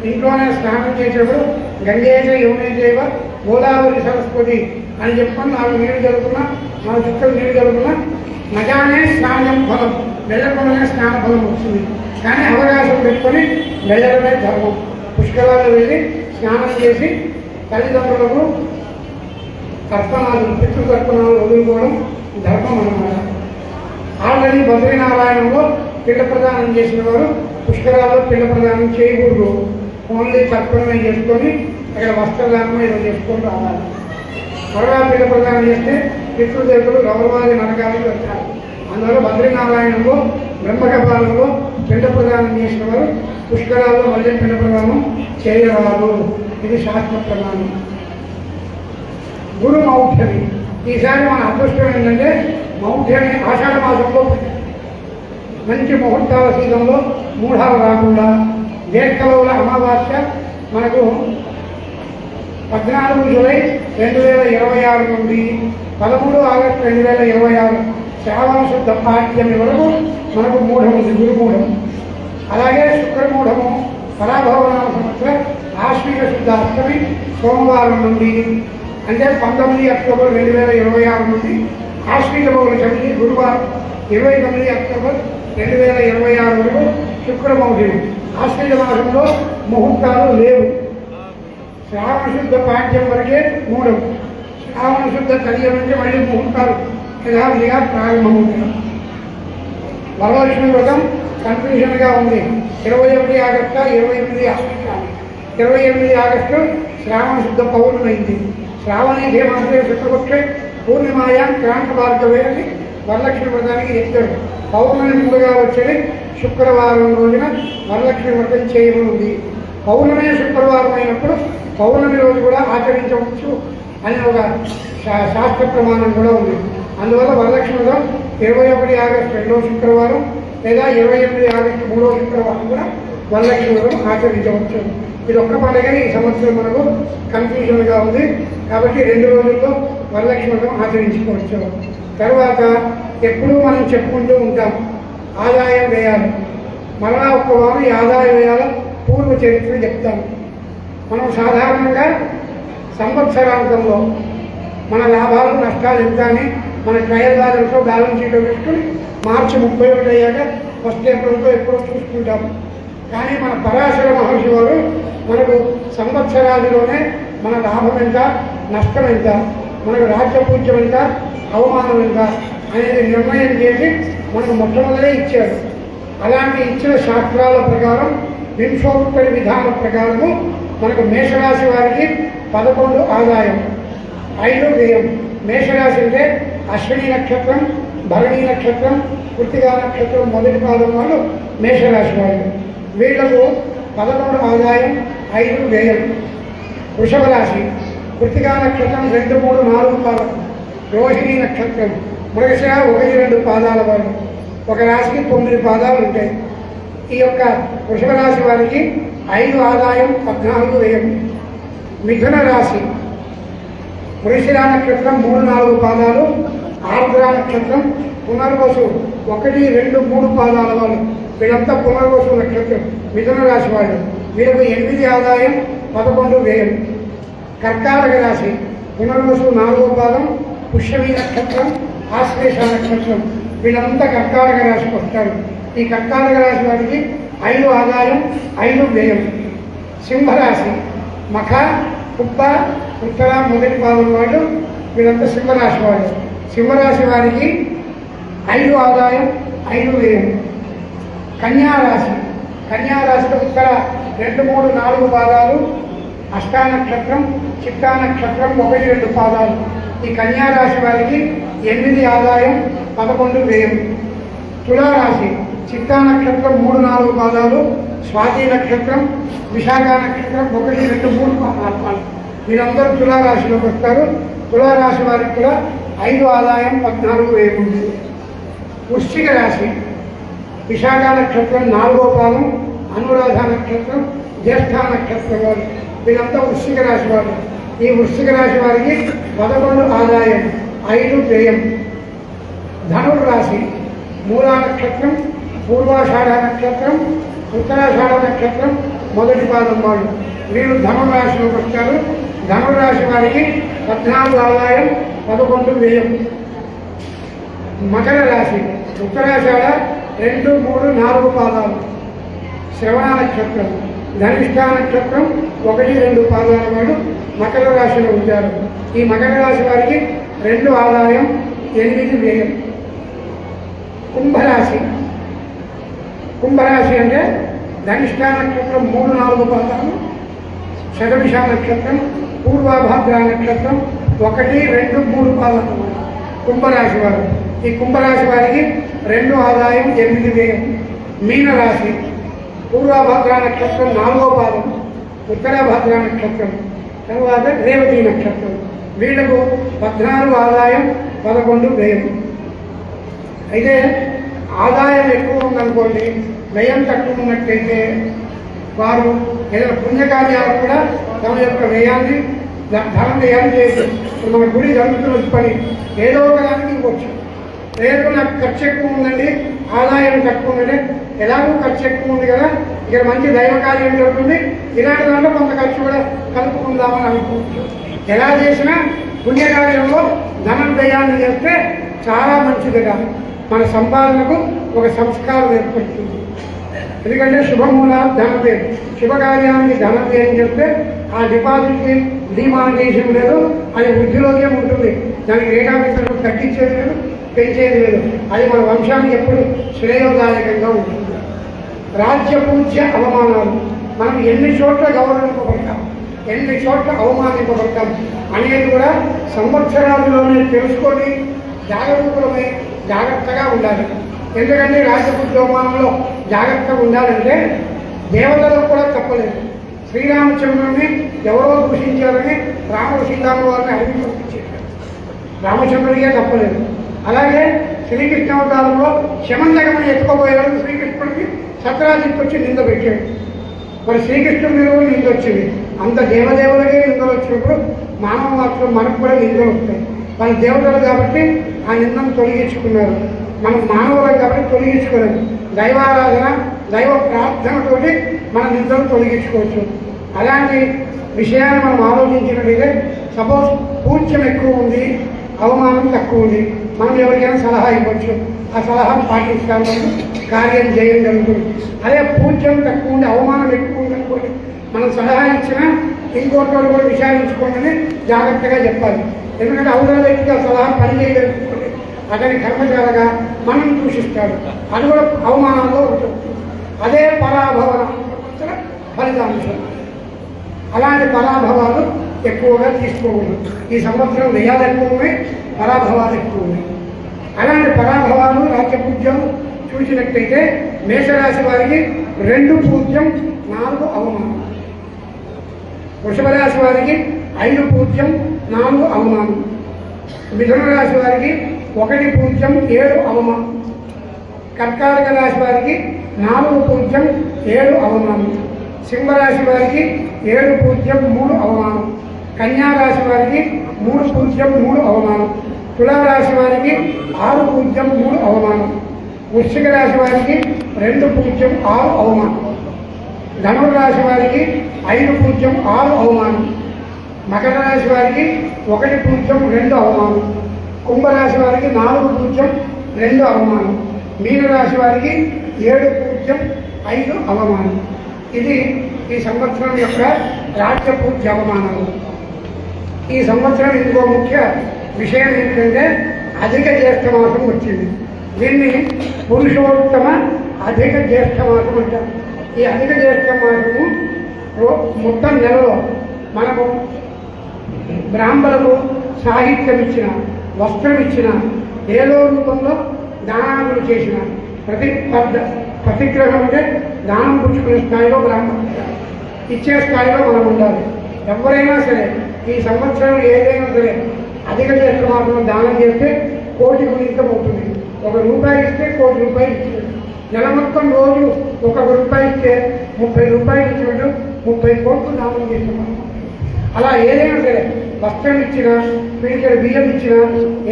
Speaker 1: ఇంట్లోనే స్నానం చేసేప్పుడు గంగేజ యమునే చేయవ గోదావరి సరస్వతి అని చెప్పని 4 నీళ్ళు జరుగుతున్నా 4 చుక్కలు నీళ్ళు జరుగుతున్నా నజానే స్నానం ఫలం, వెళ్ళకుండానే స్నాన ఫలం వస్తుంది. కానీ అవకాశం పెట్టుకొని వెళ్ళడమే ధర్మం. పుష్కరాలు వెళ్ళి స్నానం చేసి తల్లిదండ్రులకు తర్పణాలు, పితృతర్పణాలు వదులుకోవడం ధర్మం అన్నమాట. ఆల్రెడీ బద్రీనారాయణంలో పిల్ల ప్రదానం చేసిన వారు పుష్కరాల్లో పిల్ల ప్రదానం చేయకూడదు. ఓన్లీ తర్పణమే చేసుకొని అక్కడ వస్త్రదానం ఏదో చేసుకొని రావాలి. త్వరగా పిల్ల ప్రదానం చేస్తే పితృదేవులు గౌరవాది నరకాలకు వచ్చారు. అందువల్ల బద్రీనారాయణంలో బ్రహ్మకపాలంలో పిండ ప్రదానం చేసిన వారు పుష్కరాల్లో మళ్ళీ పిండ ప్రదానం చేయరాదు. ఇది శాస్త్ర ప్రమాణం. గురు మౌఢ్యమి. ఈసారి మన అదృష్టం ఏంటంటే మౌఢ్యమి ఆషాఢ మాసంలో మంచి ముహూర్తాల సీజన్లో మూఢాలు రాకుండా దీర్ఘలవుల అమావాస్య మనకు 14 జూలై 2026 నుండి 13 ఆగస్టు 2026 శ్రావణ శుద్ధ పాఠ్యమి వరకు మనకు మూఢం ఉంది, గురుమూఢం. అలాగే శుక్రమూఢము పరాభవనామ సంవత్సర ఆశ్వీజ శుద్ధ అష్టమి సోమవారం నుండి అంటే 19 అక్టోబర్ 2026 నుండి ఆశ్వీజ బహుళ చవితి గురువారం 29 అక్టోబర్ 2026 వరకు శుక్రమౌఢ్యం. ఆశ్వీజ మాసంలో ముహూర్తాలు లేవు. శ్రావణ శుద్ధ పాఠ్యం వరకే మూఢం. శ్రావణ శుద్ధ కలియ నుంచి మళ్ళీ ముహూర్తాలు యథావిధిగా ప్రారంభమవుతున్నాం. వరలక్ష్మి వ్రతం కన్ఫ్యూజన్గా ఉంది. 21 ఆగస్టు 28 ఆశ్వీజ 28 ఆగస్టు శ్రావణ శుద్ధ పౌర్ణమైంది. శ్రావణి ధేమాంతే శుక్లపక్షే పూర్ణిమాయాం క్రాంత భార్గవేని వరలక్ష్మి వ్రతానికి చెప్తారు. పౌర్ణమి ముందుగా వచ్చేది శుక్రవారం రోజున వరలక్ష్మి వ్రతం చేయనుంది. పౌర్ణమి శుక్రవారం అయినప్పుడు పౌర్ణమి రోజు కూడా ఆచరించవచ్చు అని ఒక శాస్త్ర ప్రమాణం కూడా ఉంది. అందువల్ల వరలక్ష్మి వ్రతం 21 ఆగస్టు 2వ శుక్రవారం లేదా 28 ఆగస్టు 3వ శుక్రవారం కూడా వరలక్ష్మి వ్రతం ఆచరించవచ్చు. ఇది ఒక్క పండుగ ఈ సంవత్సరం మనకు కన్ఫ్యూజన్గా ఉంది కాబట్టి 2 రోజుల్లో వరలక్ష్మి వ్రతం ఆచరించుకోవచ్చు. తర్వాత ఎప్పుడూ మనం చెప్పుకుంటూ ఉంటాం ఆదాయం వ్యయాలు. మరలా ఒక్క వారు ఈ ఆదాయ వ్యయాల పూర్వ చరిత్ర చెప్తాం. మనం సాధారణంగా సంవత్సరాంతంలో మన లాభాలు నష్టాలు ఎంత అని మన ట్రయల్ బ్యాలెన్స్లో బ్యాలెన్స్ షీట్లో పెట్టుకుని మార్చి 31 అయ్యాక ఫస్ట్ ఏప్రిల్తో ఎప్పుడో చూసుకుంటాం. కానీ మన పరాశర మహర్షి వారు మనకు సంవత్సరాదిలోనే మన లాభం ఎంత నష్టం ఎంత మనకు రాజ్యపూజ్యం ఎంత అవమానం ఎంత అనేది నిర్ణయం చేసి మనకు మొట్టమొదలే ఇచ్చారు. అలాంటి ఇచ్చిన శాస్త్రాల ప్రకారం వింశోత్తరి విధానం ప్రకారము మనకు మేషరాశి వారికి 11 ఆదాయం 5 వ్యయం. మేషరాశి అంటే అశ్విని నక్షత్రం, భరణి నక్షత్రం, కృత్తికా నక్షత్రం మొదటి పాదం వాళ్ళు మేషరాశి వాళ్ళు. వీళ్లకు 11 ఆదాయం 5 వ్యయం. వృషభ రాశి కృత్తికా నక్షత్రం 2, 3, 4 పాదం. రోహిణి నక్షత్రం మృగశిర 1, 2 పాదాల వాళ్ళు. ఒక రాశికి 9 పాదాలు ఉంటాయి. ఈ యొక్క వృషభ రాశి వారికి 5 ఆదాయం 14 వ్యయం. మిథున రాశి వృషిర నక్షత్రం 3, 4 పాదాలు. ఆర్ద్ర నక్షత్రం పునర్వసు 1, 2, 3 పాదాల వాళ్ళు. వీళ్ళంతా పునర్వసు నక్షత్రం మిథున రాశి వాళ్ళు. వీళ్ళకు 8 ఆదాయం 11 వ్యయం. కర్కాటక రాశి పునర్వసు 4వ పాదం, పుష్యమి నక్షత్రం, ఆశ్లేష నక్షత్రం. వీళ్ళంతా కర్కాటక రాశికి వస్తారు. ఈ కర్కాటక రాశి వారికి 5 ఆదాయం 5 వ్యయం. సింహరాశి మఖ, కుప్ప, ఉత్తర మొదటి పాదం వాళ్ళు. వీళ్ళంతా సింహరాశి వాళ్ళు. సింహరాశి వారికి 5 ఆదాయం 5 వ్యయం. కన్యారాశి కన్యారాశిలో ఉత్తర 2, 3, 4 పాదాలు. అష్టా నక్షత్రం, చిత్తా నక్షత్రం 1, 2 పాదాలు. ఈ కన్యారాశి వారికి 8 ఆదాయం 11 వ్యయం. తులారాశి చిత్తా నక్షత్రం 3, 4 పాదాలు. స్వాతి నక్షత్రం, విశాఖ నక్షత్రం 1, 2, 3 పాదాలు. వీరందరూ తులారాశిలోకి వస్తారు. తులారాశి వారికి కూడా 5 ఆదాయం 14 వ్యయం ఉంటుంది. వృశ్చిక రాశి విశాఖ నక్షత్రం 4వ పాదం, అనురాధ నక్షత్రం, జ్యేష్ఠ నక్షత్రం వారు. వీరంతా వృశ్చిక రాశి వారు. ఈ వృశ్చిక రాశి వారికి 11 ఆదాయం 5 వ్యయం. ధనుర్రాశి మూలా నక్షత్రం, పూర్వాషాఢ నక్షత్రం, ఉత్తరాషాఢ నక్షత్రం మొదటి పాదం వాళ్ళు. వీరు ధనుర్రాశిలోకి వస్తారు. ధనుర్రాశి వారికి 14 ఆదాయం 11 వ్యయం. మకర రాశి ఉత్తరాషాఢ 2, 3, 4 పాదాలు. శ్రవణ నక్షత్రం, ధనిష్ఠ నక్షత్రం 1, 2 పాదాల వాడు మకర రాశిలో ఉంటారు. ఈ మకర రాశి వారికి 2 ఆదాయం 8 వ్యయం. కుంభరాశి కుంభరాశి అంటే ధనిష్ఠ నక్షత్రం 3, 4 పాదాలు. శతభిష నక్షత్రం, పూర్వాభాద్ర నక్షత్రం 1, 2, 3 పాదాలు కుంభరాశి వారు. ఈ కుంభరాశి వారికి 2 ఆదాయం 8 వ్యయం. మీనరాశి పూర్వభద్ర నక్షత్రం 4వ పాదం, ఉత్తరభద్ర నక్షత్రం, తర్వాత రేవతి నక్షత్రం. వీళ్లకు 14 ఆదాయం 11 వ్యయం. అయితే ఆదాయం ఎక్కువ ఉందనుకోండి, వ్యయం తక్కువ ఉన్నట్టయితే వారు ఏదైనా పుణ్యకార్యాలకు కూడా తమ యొక్క వ్యయాన్ని ధన వ్యయాన్ని చేయొచ్చు. మన గుడి జరుగుతున్న పని ఏదో ఒక దానికి ఇవ్వచ్చు. లేదు నాకు ఖర్చు ఎక్కువ ఉందండి, ఆదాయం తక్కువ ఉందండి, ఎలాగో ఖర్చు ఎక్కువ ఉంది కదా, ఇక్కడ మంచి దైవ కార్యం జరుగుతుంది, ఇలాంటి దాంట్లో కొంత ఖర్చు కూడా కలుపుకుందామని అనుకోవచ్చు. ఎలా చేసినా పుణ్యకార్యంలో ధన వ్యయాన్ని చేస్తే చాలా మంచిదిగా మన సంపాదనకు ఒక సంస్కారం ఏర్పడుతుంది. ఎందుకంటే శుభమూల ధనవ్యయం, శుభకార్యానికి ధనవ్యయం చెప్తే ఆ డిపాజిట్కి డిమానిటేషన్ లేదు, అది వృద్ధిలోకే ఉంటుంది. దానికి రేటాఫీసర్లు తగ్గించేది లేదు, పెంచేది లేదు. అది మన వంశానికి ఎప్పుడు శ్రేయోదాయకంగా ఉంటుంది. రాజ్య పూజ్య అవమానాలు, మనం ఎన్ని చోట్ల గౌరవింపబడతాం, ఎన్ని చోట్ల అవమానింపబడతాం అనేది కూడా సంవత్సరాలలోనే తెలుసుకొని జాగరూకులమై జాగ్రత్తగా ఉండాలి. ఎందుకంటే రాజపూజ్యోమానంలో జాగ్రత్తగా ఉండాలంటే దేవతలకు కూడా తప్పలేదు. శ్రీరామచంద్రుడిని ఎవరో దూషించారని రాముడు సీతారామ వారిని అడిగి పంపించారు, రామచంద్రుడికే తప్పలేదు. అలాగే శ్రీకృష్ణ అవతారంలో శమంతకమని ఎత్తుకోబోయేవారు శ్రీకృష్ణుడికి సత్రాజిత్ వచ్చి నింద పెట్టాడు. మరి శ్రీకృష్ణుడి మీద నింద వచ్చింది. అంత దేవదేవులకే నిందలు వచ్చినప్పుడు మానవ మాత్రం మనకు కూడా నిందలు వస్తాయి. వాళ్ళ దేవతలు కాబట్టి ఆ నిందను తొలగించుకున్నారు. మనం మానవులం కాబట్టి తొలగించుకోలేదు. దైవారాధన, దైవ ప్రార్థనతోటి మన నిందలు తొలగించుకోవచ్చు. అలాంటి విషయాన్ని మనం ఆలోచించినట్లయితే సపోజ్ పూజ్యం ఎక్కువ ఉంది, అవమానం తక్కువ ఉంది, మనం ఎవరికైనా సలహా ఇవ్వచ్చు. ఆ సలహాను పాటిస్తాను, కార్యం చేయడం జరుగుతుంది. అదే పూజ్యం తక్కువ ఉండి అవమానం ఎక్కువ ఉందనుకోండి, మనం సలహా ఇచ్చినా ఇంకోటి కూడా విచారించుకోండి జాగ్రత్తగా చెప్పాలి. ఎందుకంటే అవతల వ్యక్తికి ఆ సలహా పని చేయగలుగుతుంది, అతని కర్మశాలగా మనం దూషిస్తాడు, అది కూడా అవమానంలో ఉంటుంది. అదే పరాభవన ఫలితాంశం. అలాంటి పరాభవాలు ఎక్కువగా తీసుకోకూడదు. ఈ సంవత్సరం వ్యయాలు ఎక్కువ ఉన్నాయి, పరాభవాలు ఎక్కువ ఉన్నాయి. అలాంటి పరాభవాలు రాజ్యపూజ్యం చూసినట్టయితే మేషరాశి వారికి 2 పూజ్యం 4 అవమానం, వృషభ రాశి వారికి 5 పూజ్యం 4 అవమానం, మిథున రాశి వారికి 1 పూజ్యం 7 అవమానం, కర్కాటక రాశి వారికి 4 పూజ్యం 7 అవమానం, సింహరాశి వారికి 7 పూజ్యం 3 అవమానం, కన్యా రాశి వారికి 3 పూజ్యం 3 అవమానం, తులారాశి వారికి 6 పూజ్యం 3 అవమానం, వృశ్చిక రాశి వారికి 2 పూజ్యం 6 అవమానం, ధనుడు రాశి వారికి 5 పూజ్యం 6 అవమానం, మకర రాశి వారికి 1 పూజ్యం 2 అవమానం, కుంభరాశి వారికి 4 పూజ్యం 2 అవమానం, మీనరాశి వారికి 7 పూజ్యం 5 అవమానం. ఇది ఈ సంవత్సరం యొక్క రాజ్య పూజ్య అవమానాలు. ఈ సంవత్సరం ఇంకో ముఖ్య విషయం ఏంటంటే అధిక జ్యేష్ఠ మాసం వచ్చింది. దీన్ని పురుషోత్తమ అధిక జ్యేష్ఠ మాసం అంటారు. ఈ అధిక జ్యేష్ఠ మాసము మొత్తం నెలలో మనము బ్రాహ్మణులకు సాహిత్యం ఇచ్చిన, వస్త్రం ఇచ్చిన, ఏదో రూపంలో దానాలు చేసిన ప్రతిగ్రహం అంటే దానం పుచ్చుకునే స్థాయిలో బ్రాహ్మణులు ఇచ్చే స్థాయిలో మనం ఉండాలి. ఎవరైనా సరే ఈ సంవత్సరం ఏదైనా సరే అధిక జ్యేష్ఠ మాసంలో దానం చేస్తే 1 కోటి గుణితం అవుతుంది. 1 రూపాయి ఇస్తే 1 కోటి రూపాయలు ఇచ్చినట్టు. నెల మొత్తం రోజు 1 రూపాయి ఇస్తే 30 రూపాయలు ఇచ్చినట్టు 30 కోట్లు దానం చేస్తున్నాం. అలా ఏదైనా సరే వస్త్రం ఇచ్చినా, పిడికెడు బియ్యం ఇచ్చినా,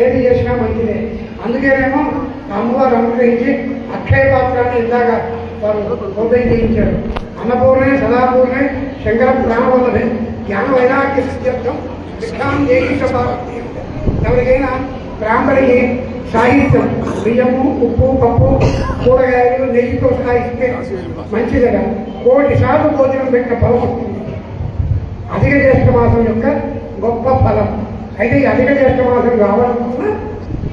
Speaker 1: ఏది చేసినా మంచిదే. అందుకేనేమో అమ్మవారు అనుగ్రహించి అక్షయ పాత్రాన్ని ఇందాక వారు ఉదయం చేయించారు. అన్నపూర్ణే సదాపూర్ణే శంకర ప్రాణవల్లభే జ్ఞాన వైరాగ్య సిద్ధ్యర్థం విష్ణాం దేశపార్వతి. ఎవరికైనా బ్రాహ్మణికి సాహిత్యం, బియ్యము, ఉప్పు, పప్పు, కూరగాయలు, నెయ్యితో సహా ఇస్తే మంచిదిగా 1 కోటి సార్లు భోజనం పెట్టిన ఫలం వస్తుంది. అధిక జ్యేష్ఠ మాసం యొక్క గొప్ప ఫలం. అయితే ఈ అధిక జ్యేష్ఠ మాసం రావాలనుకున్న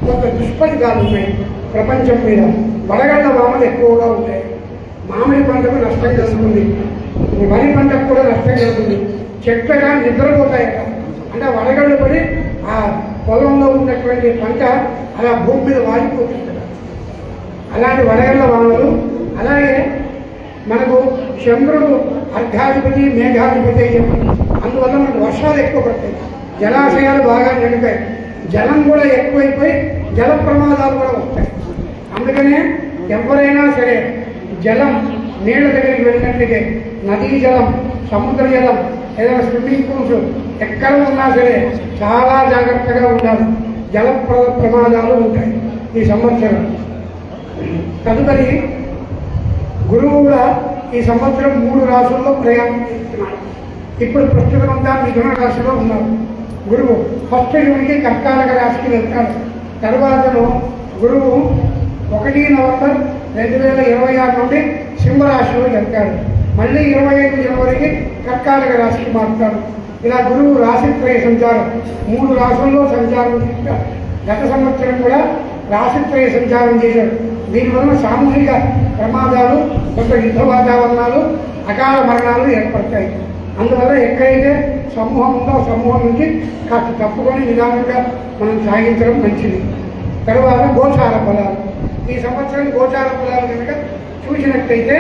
Speaker 1: కొంత దుష్ఫలితాలు ఉన్నాయి ప్రపంచం మీద. వడగళ్ళ వామలు ఎక్కువగా ఉంటాయి. మామిడి పంటకు నష్టం జరుగుతుంది, వరి పంటకు కూడా నష్టం జరుగుతుంది. చెట్లుగా నిద్రపోతాయట. అంటే వడగళ్ళు పడి ఆ పొలంలో ఉన్నటువంటి పంట అలా భూమి మీద వాడిపోతుంది. అలాంటి వడగళ్ళ వానలు. అలాగే మనకు చంద్రుడు అర్ఘాధిపతి మేఘాధిపతి అని చెప్పి అందువల్ల మనకు వర్షాలు ఎక్కువ పడతాయి, జలాశయాలు బాగా నిండుతాయి, జలం కూడా ఎక్కువైపోయి జల ప్రమాదాలు కూడా వస్తాయి. అందుకనే ఎవరైనా సరే జలం నీళ్ళ దగ్గరికి వెళ్ళినట్లయితే నదీ జలం, సముద్ర జలం, ఏదైనా స్విమ్మింగ్ పూల్స్ ఎక్కడ ఉన్నా సరే చాలా జాగ్రత్తగా ఉండాలి. జల ప్రమాదాలు ఉంటాయి ఈ సంవత్సరం. తదుపరి గురువు కూడా ఈ సంవత్సరం 3 రాశుల్లో ప్రయాణం చేస్తున్నాడు. ఇప్పుడు ప్రస్తుతం అంతా మిథున రాశిలో ఉన్నారు. గురువు ఫస్ట్ జూన్కి కర్కాటక రాశికి వెళ్తాడు. తర్వాతను గురువు 1 నవంబర్ 2026 నుండి సింహరాశిలో వెళ్తాడు. మళ్ళీ 25 జనవరికి కర్కాటక రాశికి మారుతాడు. ఇలా గురువు రాశిత్రయ సంచారం 3 రాశుల్లో సంచారం చేశాడు. గత సంవత్సరం కూడా రాశిత్రయ సంచారం చేశాడు. దీనివల్ల సామూహిక ప్రమాదాలు, కొంత యుద్ధ వాతావరణాలు, అకాల మరణాలు ఏర్పడతాయి. అందువల్ల ఎక్కడైతే సమూహం ఉందో సమూహం నుంచి కాస్త తప్పుకొని నిదానంగా మనం సాగించడం మంచిది. తర్వాత గోచార ఫలాలు. ఈ సంవత్సరం గోచార ఫలాలు కనుక చూసినట్టయితే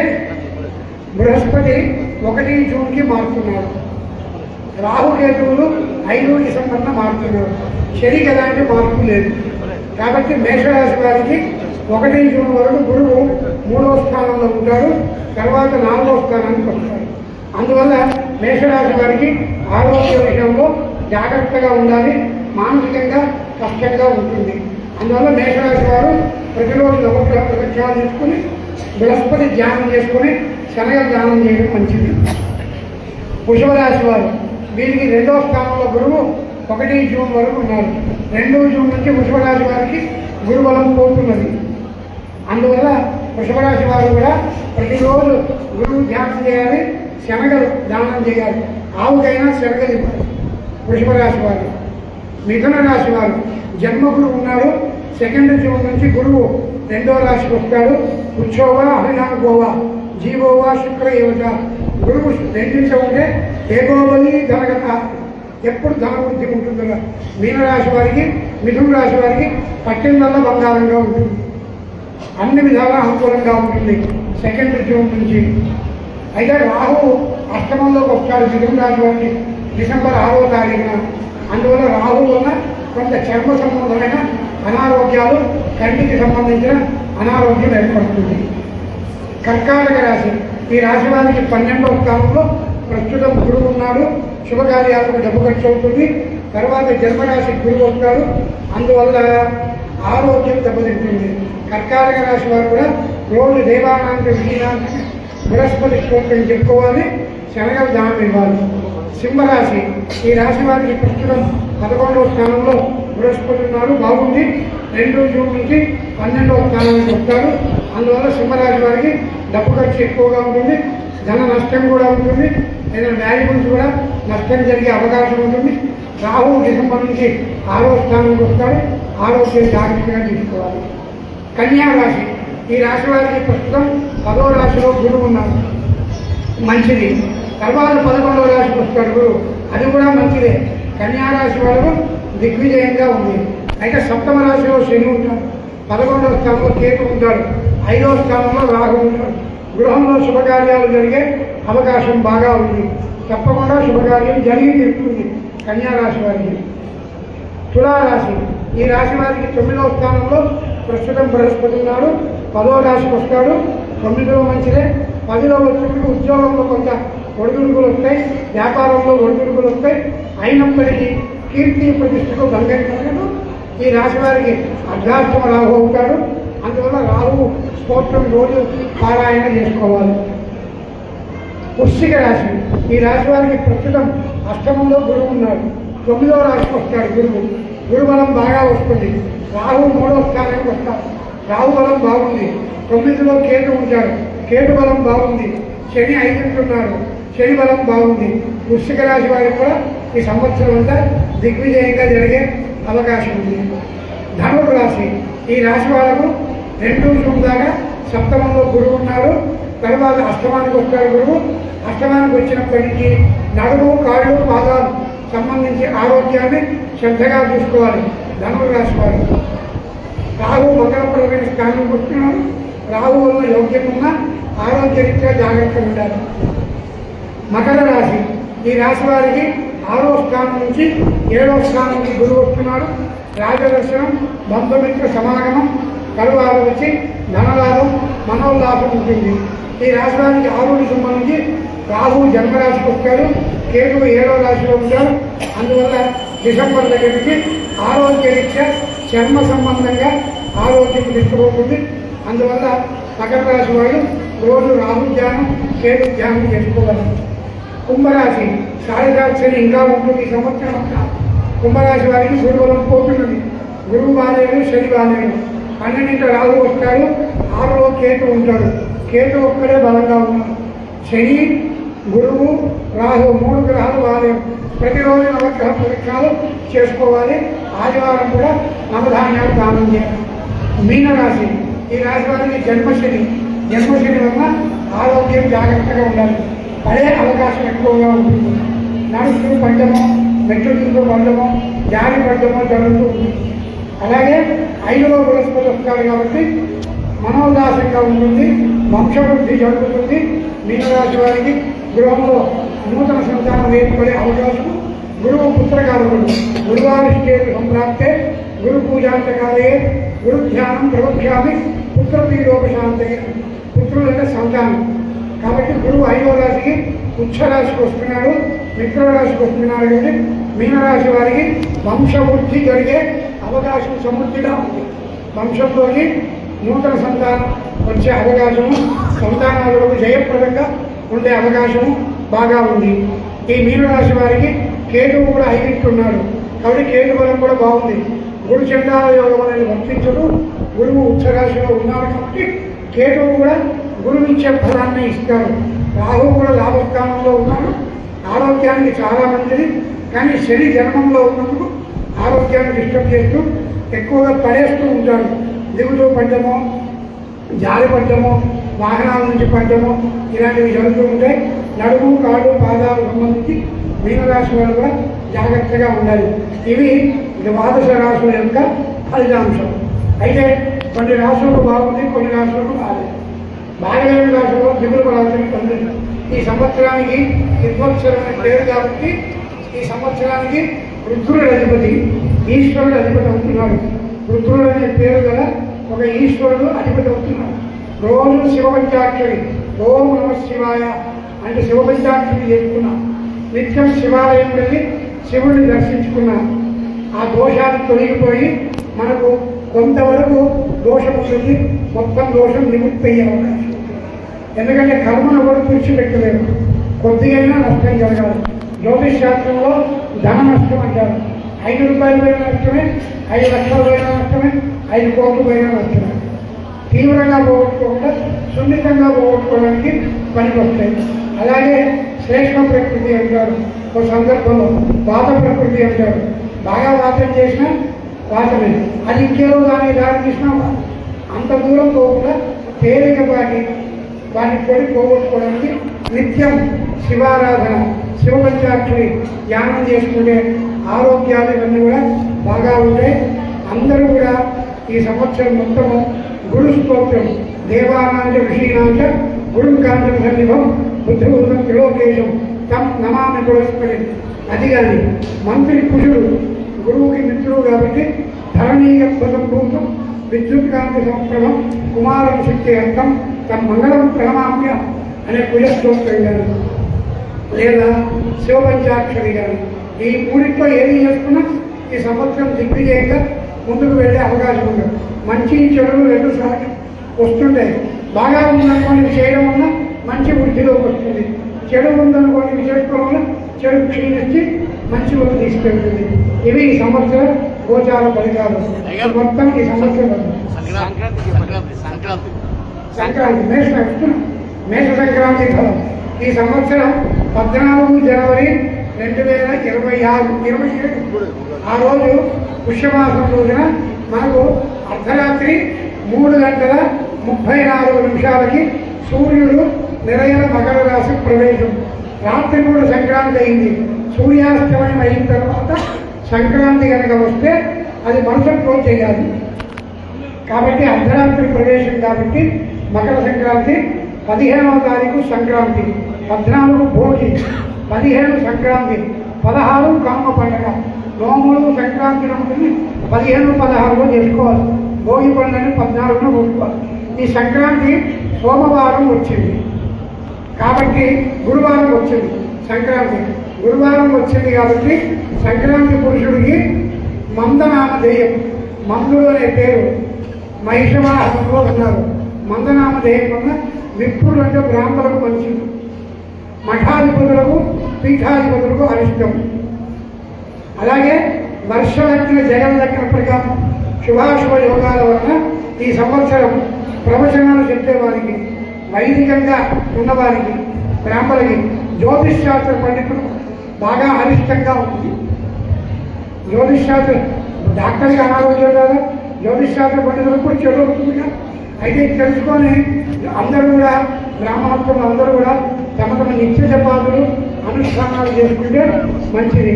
Speaker 1: బృహస్పతి 1 జూన్కి మారుతున్నారు. రాహుకేతువులు 5 డిసెంబర్న మారుతున్నారు. శనికి ఎలాంటి మార్పు లేదు. కాబట్టి మేషరాశి వారికి 1 జూన్ వరకు గురువు 3వ స్థానంలో ఉంటాడు. తర్వాత 4వ స్థానానికి వస్తాడు. అందువల్ల మేషరాశి వారికి ఆరోగ్య విషయంలో జాగ్రత్తగా ఉండాలి, మానసికంగా కష్టంగా ఉంటుంది. అందువల్ల మేషరాశి వారు ప్రతిరోజు నవగ్రహ ప్రదక్షిణాలు చేసుకుని బృహస్పతి ధ్యానం చేసుకుని శనగ ధ్యానం చేయడం మంచిది. వృషభ రాశి వారు వీరికి 2వ స్థానంలో గురువు 1 జూన్ వరకు ఉన్నారు. 2 జూన్ నుంచి వృషభ రాశి వారికి గురుబలం పోతున్నది. అందువల్ల వృషభ రాశి వారు కూడా ప్రతిరోజు గురువు ధ్యానం చేయాలి, శనగలు దానం చేయాలి, ఆవుకైనా శనగలు ఇవ్వాలి. వృషభ రాశి వారు. మిథున రాశి వారు జన్మగురువు ఉన్నారు. 2 జూన్ నుంచి గురువు 2వ రాశికి వస్తాడు. ఉత్సవ అభినాగోవ జీవోవ శుక్ర యువత. గురువు రెండించ ఉంటే ఏగోవలి ధనగత, ఎప్పుడు ధనవృద్ధి ఉంటుందో. మీనరాశి వారికి, మిథున రాశి వారికి పట్టిందల్లా బంగారంగా ఉంటుంది, అన్ని విధాలా అనుకూలంగా ఉంటుంది 2 జూన్ నుంచి. అయితే రాహు అష్టమంలోకి వస్తాడు మిథున రాశి వారికి డిసెంబర్ 6వ తారీఖున. అందువల్ల రాహు వల్ల కొంత చర్మ సంబంధమైన అనారోగ్యాలు, కంటికి సంబంధించిన అనారోగ్యం ఏర్పడుతుంది. కర్కాటక రాశి. ఈ రాశి వారికి 12వ స్థానంలో ప్రస్తుతం గురువు ఉన్నాడు. శుభకార్యాలకు డబ్బు ఖర్చు అవుతుంది. తర్వాత జన్మరాశి గురువు వస్తాడు. అందువల్ల ఆరోగ్యం దెబ్బతింటుంది. కర్కాటక రాశి వారు కూడా రోజు దేవానాంత విలీనాంత బృహస్పతి స్తోత్రం చెప్పుకోవాలి, శనగల దానం ఇవ్వాలి. సింహరాశి. ఈ రాశి వారికి ప్రస్తుతం 11వ స్థానంలో బృహస్పతి ఉన్నారు, బాగుంది. 2 జూన్ నుంచి 12వ స్థానానికి వస్తారు. అందువల్ల సింహరాశి వారికి డబ్బు ఖర్చు ఎక్కువగా ఉంటుంది, ధన నష్టం కూడా ఉంటుంది, ఏదైనా వాల్యుబుల్స్ కూడా నష్టం జరిగే అవకాశం ఉంటుంది. రాహు డిసెంబర్ నుంచి 6వ స్థానానికి వస్తాడు, ఆరోగ్యం జాగ్రత్తగా తీసుకోవాలి. కన్యా రాశి. ఈ రాశి వారికి ప్రస్తుతం 10వ రాశిలో గురువు ఉన్నారు, మంచిది. తర్వాత 11వ రాశికి వస్తాడు గురువు, అది కూడా మంచిదే. కన్యా రాశి వాళ్ళకు దిగ్విజయంగా ఉంది. అయితే 7వ రాశిలో శని ఉంటాడు, 11వ స్థానంలో కేతు ఉంటాడు, 5వ స్థానంలో రాహు ఉంటాడు. గృహంలో శుభకార్యాలు జరిగే అవకాశం బాగా ఉంది. తప్పకుండా శుభకార్యం జరిగి తీరుతుంది కన్యా రాశి వారికి. తులారాశి. ఈ రాశి వారికి 9వ స్థానంలో ప్రస్తుతం బృహస్పతి ఉన్నాడు, 10వ రాశికి వస్తాడు, 9వ మంచిదే. 10వ వచ్చినప్పుడు ఉద్యోగంలో కొంత ఒడిదుడుకులు వస్తాయి, వ్యాపారంలో ఒడిదుడుకులు వస్తాయి. అయినప్పటికీ కీర్తి ప్రతిష్టకు భంగం కలగదు. ఈ రాశి వారికి అర్ధాష్టమ రాహు అవుతాడు. అందువల్ల రాహు స్తోత్రం రోజు పారాయణ చేసుకోవాలి. వృశ్చిక రాశి. ఈ రాశి వారికి ప్రస్తుతం అష్టమంలో గురువు ఉన్నాడు, 9వ రాశికి వస్తాడు గురువు. గురుబలం బాగా వస్తుంది. రాహు 3వ స్థానానికి వస్తాడు, రాహు బలం బాగుంది. 9లో కేతు ఉంటాడు, కేతు బలం బాగుంది. శని 5 ఉన్నాడు, శని బలం బాగుంది. వృశ్చిక రాశి వారికి కూడా ఈ సంవత్సరం అంతా దిగ్విజయంగా జరిగే అవకాశం ఉంది. ధనుడు రాశి. ఈ రాశి వాళ్ళకు 2 జూన్ దాకా 7వ గురువు ఉన్నాడు. తర్వాత అష్టమానికి వస్తాడు గురువు. అష్టమానికి వచ్చినప్పటి నుంచి నడుము, కాళ్ళు, పాదాలు సంబంధించి ఆరోగ్యాన్ని శ్రద్ధగా చూసుకోవాలి ధనుడు రాశి వారు. రాహు మంగళప్రదమైన స్థానంకి వస్తున్నాడు. రాహు వల్ల యోగ్యమున్న ఆరోగ్యరీత్యా జాగ్రత్తగా ఉండాలి. మకర రాశి, ఈ రాశి వారికి 6వ స్థానం నుంచి 7వ స్థానానికి గురువు వస్తున్నాడు. రాజదర్శనం, బంధుమిత్ర సమాగమం, కరువాలు వచ్చి ధనలాభం, మనోల్లాభం ఉంటుంది. ఈ రాశి వారికి 6వ సింహం నుంచి రాహు జన్మరాశికి వస్తాడు. కేతువు 7వ రాశిలో ఉంటాడు. అందువల్ల డిసెంబర్ దగ్గర నుంచి ఆరోగ్యరీత్యా చర్మ సంబంధంగా ఆరోగ్యం తీసుకుపోతుంది. అందువల్ల మకర రాశి వాళ్ళు రోజు రాహు ధ్యానం, కేతు ధ్యానం చేసుకోగలరు. కుంభరాశి, శారదాక్షరి ఇంకా ఉంటుంది. ఈ సంవత్సరం అంతా కుంభరాశి వారికి గురుబలం పోతున్నది. గురువు బాలేడు, శని బాలేడు. 12 రాహు వస్తాడు, 6లో కేతు ఉంటాడు. కేతు ఒక్కడే బలంగా ఉన్నాడు. శని, గురువు, రాహు 3 గ్రహాలు బాలేవు. ప్రతిరోజు నవగ్రహ పరీక్షలు చేసుకోవాలి. ఆదివారం కూడా నవధాన్యాలు దానం చేయాలి. మీనరాశి, ఈ రాశి వారికి జన్మశని వల్ల ఆరోగ్యం జాగ్రత్తగా ఉండాలి. పడే అవకాశం ఎక్కువగా ఉంటుంది. నడుస్తూ పడ్డమో, మెట్లు దిగుతూ పడ్డమో, జారి పడ్డమో జరుగుతూ ఉంటుంది. అలాగే 5లో బృహస్పతి వస్తారు కాబట్టి మనోల్లాసంగా ఉంటుంది. వంశవృద్ధి జరుగుతుంది. మీనరాశి వారికి గృహంలో నూతన సంతానం ఏర్పడే అవకాశం. గురువు పుత్రకారకుడు, గురువారిష్టేతు సంప్రాప్తే గురు పూజాంతకాలయే గురు ధ్యానం ప్రవక్ష్యామి పుత్రపీడోపశాంతయే. పుత్రులు అంటే సంతానం కాబట్టి గురువు 5వ రాశికి ఉచ్చరాశికి వస్తున్నాడు, మిత్రరాశికి వస్తున్నాడు. కాబట్టి మీనరాశి వారికి వంశవృద్ధి జరిగే అవకాశం సమృద్ధిగా ఉంది. వంశంలోకి నూతన సంతానం వచ్చే అవకాశము, సంతానాలకు జయప్రదంగా ఉండే అవకాశము బాగా ఉంది. ఈ మీనరాశి వారికి కేతువు కూడా 5 ఉన్నాడు కాబట్టి కేతు బలం కూడా బాగుంది. గురు చండాల యోగం అనేది వర్తించదు. గురువు ఉచ్చరాశిలో ఉన్నాడు కాబట్టి కేతువు కూడా గురువు ఇచ్చే ఫలాన్ని ఇస్తాడు. రాహు కూడా లాభస్థానంలో ఉన్నాడు. ఆరోగ్యానికి చాలా మంచిది. కానీ శని జన్మంలో ఉన్నందుకు ఆరోగ్యాన్ని డిస్టర్బ్ చేస్తూ ఎక్కువగా పడేస్తూ ఉంటాడు. దిగుతూ పడ్డమో, జారి పడ్డమో, వాహనాల నుంచి పడ్డమో ఇలాంటివి జరుగుతూ ఉంటాయి. నడుము, కాళ్ళు, పాదాలకు సంబంధించి మీనరాశి వారు కూడా జాగ్రత్తగా ఉండాలి. ఇవి ద్వాదశ రాశుల యొక్క ఫలితాంశం. అయితే కొన్ని రాశులకు బాగుంది, కొన్ని రాశులకు బాగాలేదు. బాగలేని రాశుల్లో దిగులు పడాల్సిన పని. ఈ సంవత్సరానికి విద్వత్సరమైన పేరు కాబట్టి ఈ సంవత్సరానికి రుద్రుడు అధిపతి, ఈశ్వరుడు అధిపతి అవుతున్నాడు. రుద్రుడు అనే పేరు గల ఒక ఈశ్వరుడు అధిపతి అవుతున్నాడు. రోజు శివపంచాక్షరి ఓం నమ శివాయ అంటే శివపంచాక్షరి చేసుకున్నాం. నిత్యం శివాలయం వెళ్ళి శివుడిని దర్శించుకున్నాం. ఆ దోషాలు తొలగిపోయి మనకు కొంతవరకు దోషం ఉంటుంది. మొత్తం దోషం నివృత్తి అయ్యే అవకాశం. ఎందుకంటే కర్మను కూడా తుడిచిపెట్టలేరు. కొద్దిగైనా నష్టం జరగాలి. జ్యోతిష్ శాస్త్రంలో ధన నష్టం అంటారు. 5 రూపాయలు పోయిన నష్టమే, 5 లక్షలు పోయిన నష్టమే, 5 కోట్లు పోయిన నష్టమే. తీవ్రంగా పోగొట్టుకోకుండా సున్నితంగా పోగొట్టుకోవడానికి పనికొస్తాయి. అలాగే శ్రేష్ఠ ప్రకృతి అంటారు. ఒక సందర్భంలో వాత ప్రకృతి అంటారు. బాగా వాతం చేసినా వాతమే, అది ఇంకేదో దానికి దారి తీసినా అంత దూరం పోకుండా తేలికపాటి వాటిని పొడి పోగొట్టుకోవడానికి నిత్యం శివారాధన, శివపంచాక్షరి ధ్యానం చేసుకునే ఆరోగ్యాలు ఇవన్నీ కూడా బాగా ఉంటాయి. అందరూ కూడా ఈ సంవత్సరం మొత్తము గురు స్తోత్రం దేవానాంచ ఋషీనాంచ గురు కాంచన సన్నిభం బుద్ధిబుద్ధం త్రిలోకేశం తం నమామి పురస్పరి. అది కానీ మంత్రి కుషుడు గురువుకి మిత్రుడు కాబట్టి ధరణీయత్వం భూతం విద్యుత్ కాంతి సంప్రభం కుమారం శక్తి అర్థం తమ మంగళం ప్రణమామ్య అనే కుజస్తోత్రం కానీ లేదా శివపంచాక్షరి కానీ ఈ మూడింట్లో ఏది చేసుకున్నా ఈ సంవత్సరం దిగ్విజయంగా ముందుకు వెళ్ళే అవకాశం ఉంది. మంచి చెడులు 2 సార్లు వస్తుంటాయి. బాగా ఉందనుకోని చేయడం వల్ల మంచి వృద్ధిలోకి వస్తుంది. చెడు ఉందనుకోని చేసుకోవడం వల్ల చెడు క్షీణించి మంచి వృద్ధి తీసుకెళ్తుంది. ఇవి ఈ సంవత్సరం గోచార ఫలితాలు. మొత్తం ఈ సంవత్సరం సంక్రాంతి మేష సంక్రాంతి ఫలం. ఈ సంవత్సరం 14 జనవరి 2027 ఆ రోజు పుష్యమాసం రోజున మనకు అర్ధరాత్రి 3:34 సూర్యుడు నిరయన మకర రాశి ప్రవేశం. రాత్రి కూడా సంక్రాంతి అయింది. సూర్యాస్తమయం అయిన తర్వాత సంక్రాంతి కనుక వస్తే అది మరుసటి రోజు చేయాలి. కాబట్టి అర్ధరాత్రి ప్రవేశం కాబట్టి మకర సంక్రాంతి 15వ తారీఖు సంక్రాంతి, 14 భోగి, 15 సంక్రాంతి, 16 కమ్మ పండుగ. నోములు సంక్రాంతి నమ్ముకుని 15, 16 చేసుకోవాలి. భోగి పండుగని 14న ఒప్పుకోవాలి. ఈ సంక్రాంతి సోమవారం వచ్చింది కాబట్టి గురువారం వచ్చింది సంక్రాంతి. గురువారం వచ్చింది కాబట్టి సంక్రాంతి పురుషుడికి మందనామధేయం, మందుడు అనే పేరు మహిషవాహనంలో ఉన్నారు. మందనామధేయం వల్ల విప్రుడు అంటే బ్రాహ్మణులకు మంచిది, మఠాధిపతులకు పీఠాధిపతులకు అరిష్టం. అలాగే వర్షలగ్న జగల్లగ్న ప్రకారం శుభాశుభ యోగాల వలన ఈ సంవత్సరం ప్రవచనాలు చెప్పేవారికి, వైదికంగా ఉన్నవారికి, బ్రాహ్మణులకి, జ్యోతిష్ శాస్త్ర పండితులు బాగా అరిష్టంగా ఉంది. జ్యోతిష్ శాస్త్ర డాక్టర్కి అనారోగ్యం కదా, జ్యోతిష్ శాస్త్ర పండితులకు కూడా చెడు అవుతుందిగా. అయితే తెలుసుకొని అందరూ కూడా బ్రాహ్మణత్వం అందరూ కూడా తమ తమ నిత్య జపాదులు అనుష్ఠానాలు చేసుకుంటే మంచిది.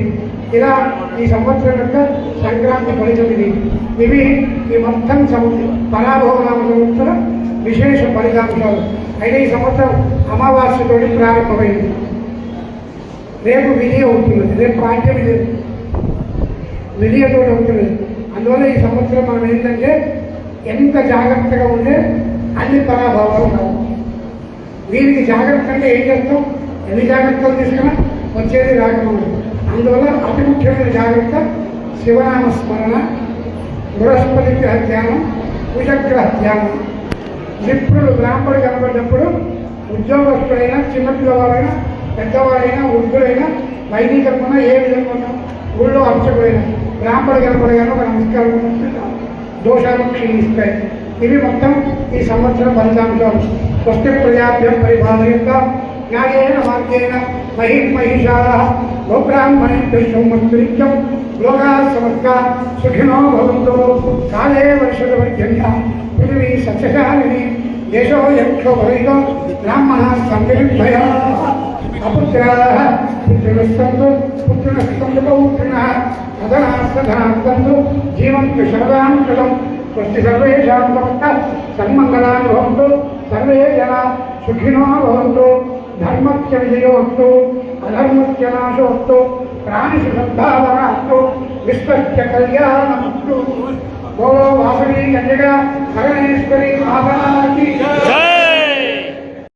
Speaker 1: ఇలా ఈ సంవత్సరం యొక్క సంక్రాంతి ఫలితం ఇది. ఇవి ఈ మొత్తం పరాభవనామ సంవత్సర విశేష ఫలితాంశాలు. అయితే ఈ సంవత్సరం అమావాస్యతో ప్రారంభమైంది. రేపు విజయ అవుతున్నది, రేపు పాఠ్య విజయతో అవుతున్నది. అందువల్ల ఈ సంవత్సరం మనం ఏంటంటే ఎంత జాగ్రత్తగా ఉంటే అన్ని పరాభావాలు రావు. దీనికి జాగ్రత్త అంటే ఏం చేస్తాం, ఎన్ని జాగ్రత్తలు తీసుకున్నా వచ్చేది రాకపోవడం. అందువల్ల అతి ముఖ్యమైన జాగ్రత్త శివనామ స్మరణ, బృహస్పతి గ్రహ ధ్యానం, కుజగ్రహ ధ్యానం. విప్రులు బ్రాహ్మణుడు కనబడినప్పుడు ఉద్యోగస్తుడైనా, చిన్నపిల్లవారైనా, పెద్దవారైనా, వృద్ధులైనా, వైదికమైన ఏ విధంగా ఊళ్ళో అర్చకుడైనా బ్రాహ్మణుడు కనపడగానే ఒక నమస్కారం దోషాలు క్షీణిస్తాయి. ఇవి మొత్తం ఈ సంవత్సరం ఫలితాంశాలు. స్వస్తి ప్రజాభ్యం పరిపాలయంగా న్యాయేన మార్గేణ మహిషాః గోబ్రాహ్మణేభ్యో సౌమత్రిత్యం లోకాః సమస్తా సుఖినో భవంతు. కాలే వర్షదవర్జన్యః పృథివీ సస్యశాలినీ దేశోऽयं క్షోభరహితో బ్రాహ్మణాः సంవిర్భయాః. అపుత్రాः పుత్రిణः సంతు పుత్రిణः సంతు పౌత్రిణः అధనాः సధనాः సంతు జీవంతు శరదాం శతం. స్వస్తి సర్వేషాం సమస్తః సన్మంగళాని భవంతు. సర్వే జనాః సుఖినో భవంతు. ధర్మస్య విజయోస్తు, అధర్మస్య నాశోస్తు, ప్రాణిషు సద్భావనాస్తు, విశ్వస్య కళ్యాణమస్తు. గోలో వాసవి కన్యగా పరమేశ్వరి మాతాకి